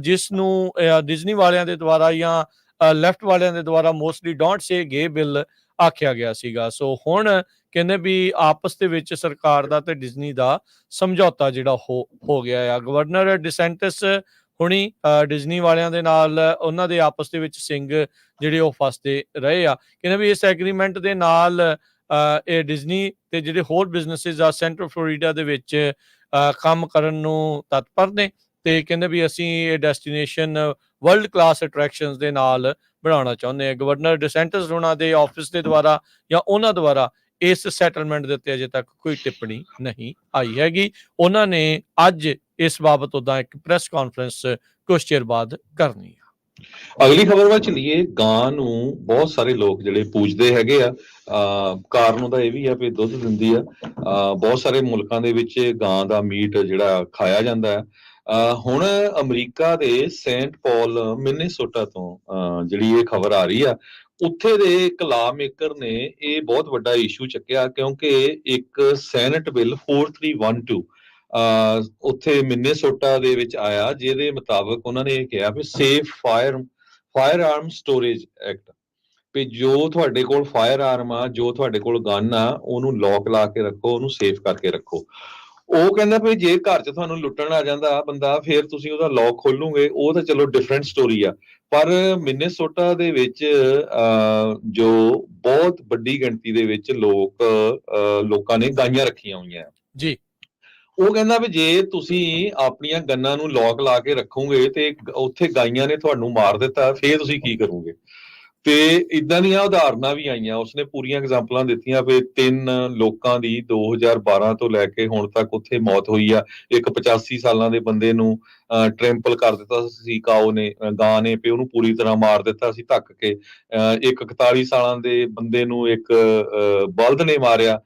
ਜਿਸ ਨੂੰ ਡਿਜ਼ਨੀ ਵਾਲਿਆਂ ਦੇ ਦੁਆਰਾ ਜਾਂ ਲੈਫਟ ਵਾਲਿਆਂ ਦੇ ਦੁਆਰਾ ਮੋਸਟਲੀ ਡੋਂਟ ਸੇ ਗੇ ਬਿੱਲ ਆਖਿਆ ਗਿਆ ਸੀਗਾ। ਸੋ ਹੁਣ ਕਹਿੰਦੇ ਵੀ ਆਪਸ ਦੇ ਵਿੱਚ ਸਰਕਾਰ ਦਾ ਤੇ ਡਿਜ਼ਨੀ ਦਾ ਸਮਝੌਤਾ ਜਿਹੜਾ ਹੋ ਗਿਆ ਆ। ਗਵਰਨਰ ਡਿਸੈਂਟਿਸ ਹੁਣੀ ਡਿਜ਼ਨੀ ਵਾਲਿਆਂ ਦੇ ਨਾਲ ਉਹਨਾਂ ਦੇ ਆਪਸ ਦੇ ਵਿੱਚ ਸਿੰਘ ਜਿਹੜੇ ਉਹ ਫਸਦੇ ਰਹੇ ਆ। ਕਹਿੰਦੇ ਵੀ ਇਸ ਐਗਰੀਮੈਂਟ ਦੇ ਨਾਲ ਇਹ ਡਿਜ਼ਨੀ ਤੇ ਜਿਹੜੇ ਹੋਰ ਬਿਜ਼ਨਸਿਸ ਆ ਸੈਂਟਰਲ ਫਲੋਰੀਡਾ ਦੇ ਵਿੱਚ ਕੰਮ ਕਰਨ ਨੂੰ ਤਤਪਰ ਨੇ, ਤੇ ਕਹਿੰਦੇ ਵੀ ਅਸੀਂ ਇਹ ਡੈਸਟੀਨੇਸ਼ਨ ਵਰਲਡ ਕਲਾਸ ਅਟਰੈਕਸ਼ਨਸ ਦੇ ਨਾਲ ਬਣਾਉਣਾ ਚਾਹੁੰਦੇ ਹਾਂ। ਗਵਰਨਰ ਡਿਸੈਂਟਿਸ ਉਹਨਾਂ ਦੇ ਆਫਿਸ ਦੇ ਦੁਆਰਾ ਜਾਂ ਉਹਨਾਂ ਦੁਆਰਾ ਇਸ ਸੈਟਲਮੈਂਟ ਦੇ ਉੱਤੇ ਅਜੇ ਤੱਕ ਕੋਈ ਟਿੱਪਣੀ ਨਹੀਂ ਆਈ ਹੈਗੀ। ਉਹਨਾਂ ਨੇ ਅੱਜ ਇਸ ਬਾਬਤ ਉਦਾਂ ਇੱਕ ਪ੍ਰੈਸ ਕਾਨਫਰੰਸ ਕੁਝ ਚਿਰ ਬਾਅਦ ਕਰਨੀ ਆ। ਅਗਲੀ ਖਬਰ ਵੱਲ ਚੱਲੀਏ। ਗਾਂ ਨੂੰ ਬਹੁਤ ਸਾਰੇ ਲੋਕ ਜਿਹੜੇ ਪੂਜਦੇ ਹੈਗੇ ਆ। ਕਾਰਨ ਉਹਦਾ ਇਹ ਵੀ ਆ ਵੀ ਦੁੱਧ ਦਿੰਦੀ ਆ। ਬਹੁਤ ਸਾਰੇ ਮੁਲਕਾਂ ਦੇ ਵਿੱਚ ਗਾਂ ਦਾ ਮੀਟ ਜਿਹੜਾ ਖਾਇਆ ਜਾਂਦਾ ਹੈ। ਹੁਣ ਅਮਰੀਕਾ ਦੇ ਸੇਂਟ ਪੌਲ ਮਿਨੀਸੋਟਾ ਤੋਂ ਜਿਹੜੀ ਇਹ ਖਬਰ ਆ ਰਹੀ ਆ, ਉੱਥੇ ਦੇ ਇੱਕ ਲਾ ਮੇਕਰ ਨੇ ਇਹ ਬਹੁਤ ਵੱਡਾ ਇਸ਼ੂ ਚੱਕਿਆ, ਕਿਉਂਕਿ ਇੱਕ ਸੈਨੇਟ ਬਿੱਲ 4312 ਉੱਥੇ ਮਿਨੀਸੋਟਾ ਦੇ ਵਿੱਚ ਆਇਆ, ਜਿਹਦੇ ਮੁਤਾਬਕ ਉਹਨਾਂ ਨੇ ਇਹ ਕਿਹਾ ਵੀ ਸੇਫ ਫਾਇਰ ਆਰਮ ਸਟੋਰੇਜ ਐਕਟ, ਵੀ ਜੋ ਤੁਹਾਡੇ ਕੋਲ ਫਾਇਰ ਆਰਮ ਆ, ਜੋ ਤੁਹਾਡੇ ਕੋਲ ਗਨ ਆ, ਉਹਨੂੰ ਲੌਕ ਲਾ ਕੇ ਰੱਖੋ, ਉਹਨੂੰ ਸੇਫ ਕਰਕੇ ਰੱਖੋ। ਉਹ ਕਹਿੰਦਾ ਵੀ ਜੇ ਘਰ 'ਚ ਤੁਹਾਨੂੰ ਲੁੱਟਣ ਆ ਜਾਂਦਾ ਬੰਦਾ, ਫਿਰ ਤੁਸੀਂ ਉਹਦਾ ਲੌਕ ਖੋਲੂਗੇ, ਉਹ ਤਾਂ ਚਲੋ ਡਿਫਰੈਂਟ ਸਟੋਰੀ ਆ। ਪਰ ਮਿਨੀਸੋਟਾ ਦੇ ਵਿੱਚ ਜੋ ਬਹੁਤ ਵੱਡੀ ਗਿਣਤੀ ਦੇ ਵਿੱਚ ਲੋਕਾਂ ਨੇ ਗਾਈਆਂ ਰੱਖੀਆਂ ਹੋਈਆਂ ਜੀ। ਉਹ ਕਹਿੰਦਾ ਵੀ ਜੇ ਤੁਸੀਂ ਆਪਣੀਆਂ ਗੰਨਾਂ ਨੂੰ ਲੌਕ ਲਾ ਕੇ ਰੱਖੋਗੇ ਤੇ ਉੱਥੇ ਗਾਈਆਂ ਨੇ ਤੁਹਾਨੂੰ ਮਾਰ ਦਿੱਤਾ, ਫੇਰ ਤੁਸੀਂ ਕੀ ਕਰੋਗੇ। ਤੇ ਇਦਾਂ ਦੀਆਂ ਉਦਾਹਰਨਾਂ ਵੀ ਆਈਆਂ। ਉਸਨੇ ਪੂਰੀਆਂ ਐਗਜ਼ਾਮਪਲਾਂ ਦਿੱਤੀਆਂ ਵੀ 3 ਲੋਕਾਂ ਦੀ 2012 ਤੋਂ ਲੈ ਕੇ ਹੁਣ ਤੱਕ ਉੱਥੇ ਮੌਤ ਹੋਈ ਆ। ਇੱਕ 85 ਸਾਲਾਂ ਦੇ ਬੰਦੇ ਨੂੰ ਟ੍ਰੈਂਪਲ ਕਰ ਦਿੱਤਾ ਸੀ ਗਾਂ ਨੇ, ਵੀ ਉਹਨੂੰ ਪੂਰੀ ਤਰ੍ਹਾਂ ਮਾਰ ਦਿੱਤਾ ਸੀ ਧੱਕ ਕੇ। ਇੱਕ 41 ਸਾਲਾਂ ਦੇ ਬੰਦੇ ਨੂੰ ਇੱਕ ਬਲਦ ਨੇ ਮਾਰਿਆ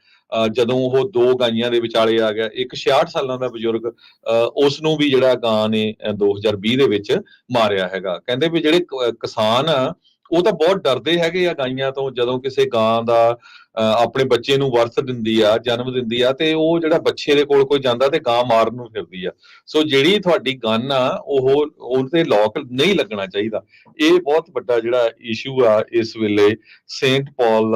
ਜਦੋਂ ਉਹ 2 ਗਾਈਆਂ ਦੇ ਵਿਚਾਲੇ ਆ ਗਿਆ। ਇੱਕ 66 ਸਾਲਾਂ ਦਾ ਬਜ਼ੁਰਗ, ਉਸ ਨੂੰ ਵੀ ਜਿਹੜਾ ਗਾਂ ਨੇ 2020 ਦੇ ਵਿੱਚ ਮਾਰਿਆ ਹੈਗਾ। ਕਹਿੰਦੇ ਵੀ ਜਿਹੜੇ ਕਿਸਾਨ ਆ ਉਹ ਤਾਂ ਬਹੁਤ ਡਰਦੇ ਹੈਗੇ ਆ ਗਾਈਆਂ ਤੋਂ। ਜਦੋਂ ਕਿਸੇ ਗਾਂ ਦਾ ਆਪਣੇ ਬੱਚੇ ਨੂੰ ਵਰਤ ਦਿੰਦੀ ਆ, ਜਨਮ ਦਿੰਦੀ ਆ, ਤੇ ਉਹ ਜਿਹੜਾ ਬੱਚੇ ਦੇ ਕੋਲ ਕੋਈ ਜਾਂਦਾ ਤੇ ਗਾਂ ਮਾਰਨ ਨੂੰ ਫਿਰਦੀ ਆ। ਸੋ ਜਿਹੜੀ ਤੁਹਾਡੀ ਗਨ ਆ ਉਹ ਤੇ ਲੌਕ ਨਹੀਂ ਲੱਗਣਾ ਚਾਹੀਦਾ। ਇਹ ਬਹੁਤ ਵੱਡਾ ਜਿਹੜਾ ਇਸ਼ੂ ਆ ਇਸ ਵੇਲੇ ਸੇਂਟ ਪੌਲ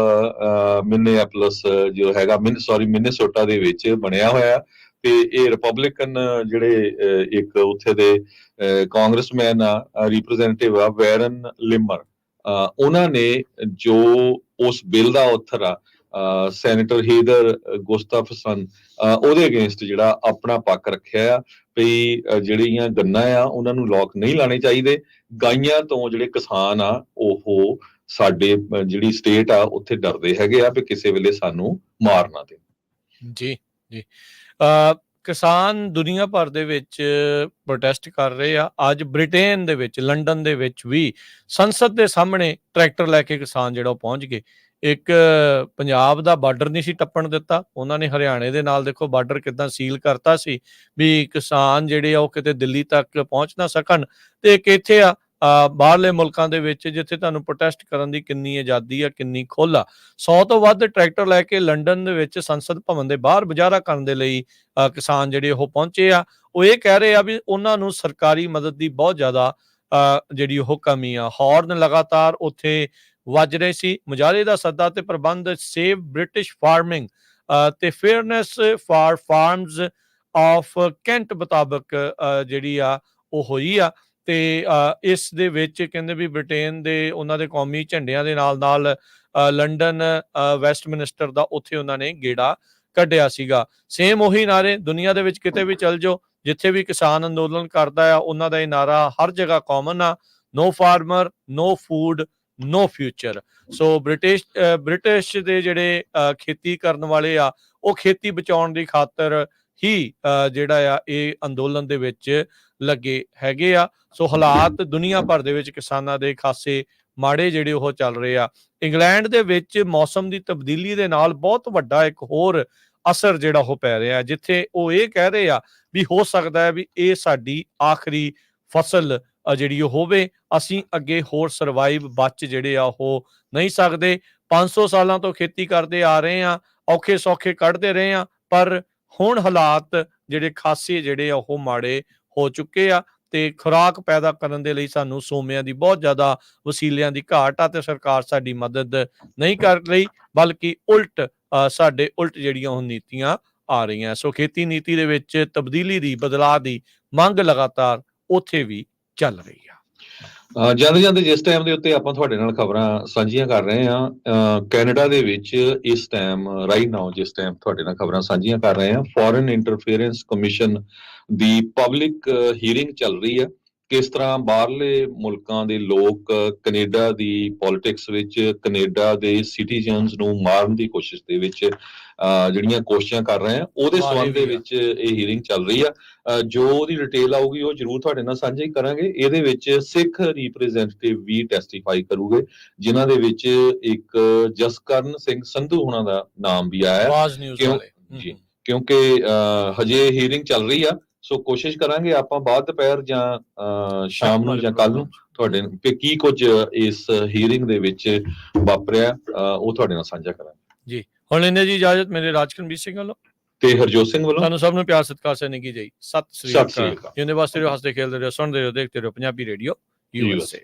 ਮਿਨੀਐਪੋਲਿਸ ਜੋ ਹੈਗਾ ਮਿਨੀਸੋਟਾ ਦੇ ਵਿੱਚ ਬਣਿਆ ਹੋਇਆ। ਤੇ ਇਹ ਰਿਪਬਲਿਕਨ ਜਿਹੜੇ ਇੱਕ ਉੱਥੇ ਦੇ ਕਾਂਗਰਸਮੈਨ ਆ, ਰਿਪਰੈਜ਼ੈਂਟੇਟਿਵ ਆ ਵੈਰਨ ਲਿਮਰ, ਉਹਨਾਂ ਨੇ ਜੋ ਉਸ ਬਿੱਲ ਦਾ ਆਥਰ ਆ ਸੈਨੇਟਰ ਹੀਦਰ ਗੁਸਤਾਫਸਨ, ਉਹਦੇ ਅਗੇਂਸਟ ਜਿਹੜਾ ਆਪਣਾ ਪੱਖ ਰੱਖਿਆ ਆ ਵੀ ਜਿਹੜੀਆਂ ਗੰਨਾਂ ਆ ਉਹਨਾਂ ਨੂੰ ਲੌਕ ਨਹੀਂ ਲਾਣੇ ਚਾਹੀਦੇ। ਗਾਈਆਂ ਤੋਂ ਜਿਹੜੇ ਕਿਸਾਨ ਆ ਉਹ ਸਾਡੇ ਜਿਹੜੀ ਸਟੇਟ ਆ ਉੱਥੇ ਡਰਦੇ ਹੈਗੇ ਆ ਵੀ ਕਿਸੇ ਵੇਲੇ ਸਾਨੂੰ ਮਾਰ ਨਾ ਦੇਣ। ਜੀ ਜੀ। ਕਿਸਾਨ ਦੁਨੀਆ ਭਰ ਦੇ ਵਿੱਚ ਪ੍ਰੋਟੈਸਟ ਕਰ ਰਹੇ ਆ। ਅੱਜ ਬ੍ਰਿਟੇਨ ਦੇ ਵਿੱਚ, ਲੰਡਨ ਦੇ ਵਿੱਚ ਵੀ ਸੰਸਦ ਦੇ ਸਾਹਮਣੇ ਟਰੈਕਟਰ ਲੈ ਕੇ ਕਿਸਾਨ ਜਿਹੜਾ ਉਹ ਪਹੁੰਚ ਗਏ। ਇੱਕ ਪੰਜਾਬ ਦਾ ਬਾਰਡਰ ਨਹੀਂ ਸੀ ਟੱਪਣ ਦਿੱਤਾ, ਉਹਨਾਂ ਨੇ ਹਰਿਆਣੇ ਦੇ ਨਾਲ ਦੇਖੋ ਬਾਰਡਰ ਕਿੱਦਾਂ ਸੀਲ ਕਰਤਾ ਸੀ ਵੀ ਕਿਸਾਨ ਜਿਹੜੇ ਆ ਉਹ ਕਿਤੇ ਦਿੱਲੀ ਤੱਕ ਪਹੁੰਚ ਨਾ ਸਕਣ। ਤੇ ਇੱਕ ਇੱਥੇ ਆ ਬਾਹਰਲੇ ਮੁਲਕਾਂ ਦੇ ਵਿੱਚ ਜਿੱਥੇ ਤੁਹਾਨੂੰ ਪ੍ਰੋਟੈਸਟ ਕਰਨ ਦੀ ਕਿੰਨੀ ਆਜ਼ਾਦੀ ਆ, ਕਿੰਨੀ ਖੁੱਲ੍ਹ ਆ। 100 ਤੋਂ ਵੱਧ ਟਰੈਕਟਰ ਲੈ ਕੇ ਲੰਡਨ ਦੇ ਵਿੱਚ ਸੰਸਦ ਭਵਨ ਦੇ ਬਾਹਰ ਮੁਜ਼ਾਹਰਾ ਕਰਨ ਦੇ ਲਈ ਕਿਸਾਨ ਜਿਹੜੇ ਉਹ ਪਹੁੰਚੇ ਆ। ਉਹ ਇਹ ਕਹਿ ਰਹੇ ਆ ਵੀ ਉਹਨਾਂ ਨੂੰ ਸਰਕਾਰੀ ਮਦਦ ਦੀ ਬਹੁਤ ਜ਼ਿਆਦਾ ਜਿਹੜੀ ਉਹ ਕਮੀ ਆ। ਹਾਰਨ ਲਗਾਤਾਰ ਉੱਥੇ ਵੱਜ ਰਹੇ ਸੀ। ਮੁਜ਼ਾਹਰੇ ਦਾ ਸੱਦਾ ਤੇ ਪ੍ਰਬੰਧ ਸੇਵ ਬ੍ਰਿਟਿਸ਼ ਫਾਰਮਿੰਗ ਤੇ fairness for farms of cantt ਮੁਤਾਬਕ ਜਿਹੜੀ ਆ ਉਹ ਹੋਈ ਆ। ਤੇ ਇਸ ਦੇ ਵਿੱਚ ਕਹਿੰਦੇ ਵੀ ਬ੍ਰਿਟੇਨ ਦੇ ਉਹਨਾਂ ਦੇ ਕੌਮੀ ਝੰਡਿਆਂ ਦੇ ਨਾਲ ਲੰਡਨ ਵੈਸਟਮਿਨਿਸਟਰ ਦਾ ਉੱਥੇ ਉਹਨਾਂ ਨੇ ਗੇੜਾ ਕੱਢਿਆ ਸੀਗਾ। ਸੇਮ ਉਹੀ ਨਾਰੇ ਦੁਨੀਆ ਦੇ ਵਿੱਚ ਕਿਤੇ ਵੀ ਚੱਲ ਜਾਓ, ਜਿੱਥੇ ਵੀ ਕਿਸਾਨ ਅੰਦੋਲਨ ਕਰਦਾ ਆ, ਉਹਨਾਂ ਦਾ ਇਹ ਨਾਰਾ ਹਰ ਜਗ੍ਹਾ ਕਾਮਨ ਆ, ਨੋ ਫਾਰਮਰ, ਨੋ ਫੂਡ, ਨੋ ਫਿਊਚਰ। ਸੋ ਬ੍ਰਿਟਿਸ਼ ਦੇ ਜਿਹੜੇ ਖੇਤੀ ਕਰਨ ਵਾਲੇ ਆ ਉਹ ਖੇਤੀ ਬਚਾਉਣ ਦੀ ਖਾਤਰ ਹੀ ਜਿਹੜਾ ਆ ਇਹ ਅੰਦੋਲਨ ਦੇ ਵਿੱਚ ਲੱਗੇ ਹੈਗੇ ਆ। ਸੋ ਹਾਲਾਤ ਦੁਨੀਆ ਭਰ ਦੇ ਵਿੱਚ ਕਿਸਾਨਾਂ ਦੇ ਖਾਸੇ ਮਾੜੇ ਜਿਹੜੇ ਉਹ ਚੱਲ ਰਹੇ ਆ। ਇੰਗਲੈਂਡ ਦੇ ਵਿੱਚ ਮੌਸਮ ਦੀ ਤਬਦੀਲੀ ਦੇ ਨਾਲ ਬਹੁਤ ਵੱਡਾ ਇੱਕ ਹੋਰ ਅਸਰ ਜਿਹੜਾ ਉਹ ਪੈ ਰਿਹਾ, ਜਿੱਥੇ ਉਹ ਇਹ ਕਹਿ ਰਹੇ ਆ ਵੀ ਹੋ ਸਕਦਾ ਹੈ ਵੀ ਇਹ ਸਾਡੀ ਆਖਰੀ ਫਸਲ ਜਿਹੜੀ ਉਹ ਹੋਵੇ। ਅਸੀਂ ਅੱਗੇ ਹੋਰ ਸਰਵਾਈਵ ਬਚ ਜਿਹੜੇ ਆ ਉਹ ਨਹੀਂ ਸਕਦੇ। 500 ਸਾਲਾਂ ਤੋਂ ਖੇਤੀ ਕਰਦੇ ਆ ਰਹੇ ਆ, ਔਖੇ ਸੌਖੇ ਕੱਢਦੇ ਰਹੇ ਆ, ਪਰ ਹੁਣ ਹਾਲਾਤ ਜਿਹੜੇ ਖਾਸੇ ਜਿਹੜੇ ਆ ਉਹ ਮਾੜੇ ਹੋ ਚੁੱਕੇ ਆ ਤੇ ਖੁਰਾਕ ਪੈਦਾ ਕਰਨ ਦੇ ਲਈ ਸਾਨੂੰ ਸੋਮਿਆਂ ਦੀ ਬਹੁਤ ਜ਼ਿਆਦਾ ਵਸੀਲਿਆਂ ਦੀ ਘਾਟ ਆ ਤੇ ਸਰਕਾਰ ਸਾਡੀ ਮਦਦ ਨਹੀਂ ਕਰ ਰਹੀ, ਬਲਕਿ ਸਾਡੇ ਉਲਟ ਜਿਹੜੀਆਂ ਉਹ ਨੀਤੀਆਂ ਆ ਰਹੀਆਂ। ਸੋ ਖੇਤੀ ਨੀਤੀ ਦੇ ਵਿੱਚ ਤਬਦੀਲੀ ਦੀ, ਬਦਲਾਅ ਦੀ ਮੰਗ ਲਗਾਤਾਰ ਉੱਥੇ ਵੀ ਚੱਲ ਰਹੀ ਆ। ਜਾਂਦੇ ਜਿਸ ਟਾਈਮ ਦੇ ਉੱਤੇ ਆਪਾਂ ਤੁਹਾਡੇ ਨਾਲ ਖਬਰਾਂ ਸਾਂਝੀਆਂ ਕਰ ਰਹੇ ਹਾਂ, ਕੈਨੇਡਾ ਦੇ ਵਿੱਚ ਇਸ ਟਾਈਮ ਰਾਈਟ ਨਾਓ ਜਿਸ ਟਾਈਮ ਤੁਹਾਡੇ ਨਾਲ ਖਬਰਾਂ ਸਾਂਝੀਆਂ ਕਰ ਰਹੇ ਹਾਂ, ਫੋਰਨ ਇੰਟਰਫੇਰੈਂਸ ਕਮਿਸ਼ਨ ਦੀ ਪਬਲਿਕ ਹੀਅਰਿੰਗ ਚੱਲ ਰਹੀ ਹੈ। ਕਿਸ ਤਰ੍ਹਾਂ ਬਾਹਰਲੇ ਮੁਲਕਾਂ ਦੇ ਲੋਕ ਕੈਨੇਡਾ ਦੀ ਪੋਲਿਟਿਕਸ ਵਿੱਚ, ਕੈਨੇਡਾ ਦੇ ਸਿਟੀਜ਼ਨਸ ਨੂੰ ਮਾਰਨ ਦੀ ਕੋਸ਼ਿਸ਼ ਦੇ ਵਿੱਚ ਜਿਹੜੀਆਂ ਕੋਸ਼ਿਸ਼ਾਂ ਕਰ ਰਹੇ ਆ, ਉਹਦੇ ਸੰਬੰਧ ਦੇ ਵਿੱਚ ਇਹ ਹੀਅਰਿੰਗ ਚੱਲ ਰਹੀ ਆ। ਜੋ ਉਹਦੀ ਡਿਟੇਲ ਆਊਗੀ ਉਹ ਜ਼ਰੂਰ ਤੁਹਾਡੇ ਨਾਲ ਸਾਂਝੀ ਕਰਾਂਗੇ। ਇਹਦੇ ਵਿੱਚ ਸਿੱਖ ਰਿਪਰੈਜ਼ੈਂਟੇਟਿਵ ਵੀ ਟੈਸਟੀਫਾਈ ਕਰੂਗੇ, ਜਿਨ੍ਹਾਂ ਦੇ ਵਿੱਚ ਇੱਕ ਜਸਕਰਨ ਸਿੰਘ ਸੰਧੂ ਹੋਣਾ ਦਾ ਨਾਮ ਵੀ ਆਇਆ ਜੀ, ਕਿਉਂਕਿ ਹਜੇ ਹੀਅਰਿੰਗ ਚੱਲ ਰਹੀ ਆ। ਸੋ ਕੋਸ਼ਿਸ਼ ਕਰਾਂਗੇ ਆਪਾਂ ਬਾਅਦ ਦੁਪਹਿਰ ਜਾਂ ਸ਼ਾਮ ਨੂੰ ਜਾਂ ਕੱਲ ਨੂੰ ਤੁਹਾਡੇ ਕੀ ਕੁਝ ਇਸ ਹੀਅਰਿੰਗ ਦੇ ਵਿੱਚ ਵਾਪਰਿਆ ਉਹ ਤੁਹਾਡੇ ਨਾਲ ਸਾਂਝਾ ਕਰਾਂਗੇ ਜੀ। ਹੁਣ ਲੈਣੇ ਜੀ ਇਜਾਜ਼ਤ ਮੇਰੇ ਰਾਜਕਰਮਜੀਤ ਸਿੰਘ ਵੱਲੋਂ ਤੇ ਹਰਜੋਤ ਸਿੰਘ ਵੱਲੋਂ। ਤੁਹਾਨੂੰ ਸਭ ਨੂੰ ਪਿਆਰ ਸਤਿਕਾਰ ਸੇ ਨਿੱਘੀ ਜੀ ਸਤਿ ਸ੍ਰੀ ਅਕਾਲ। ਯੂਨੀਵਰਸਿਟੀ ਹੱਸਦੇ ਖੇਲਦੇ ਰਹੋ, ਸੁਣਦੇ ਰਹੋ, ਦੇਖਦੇ ਰਹੋ ਪੰਜਾਬੀ ਰੇਡੀਓ USA।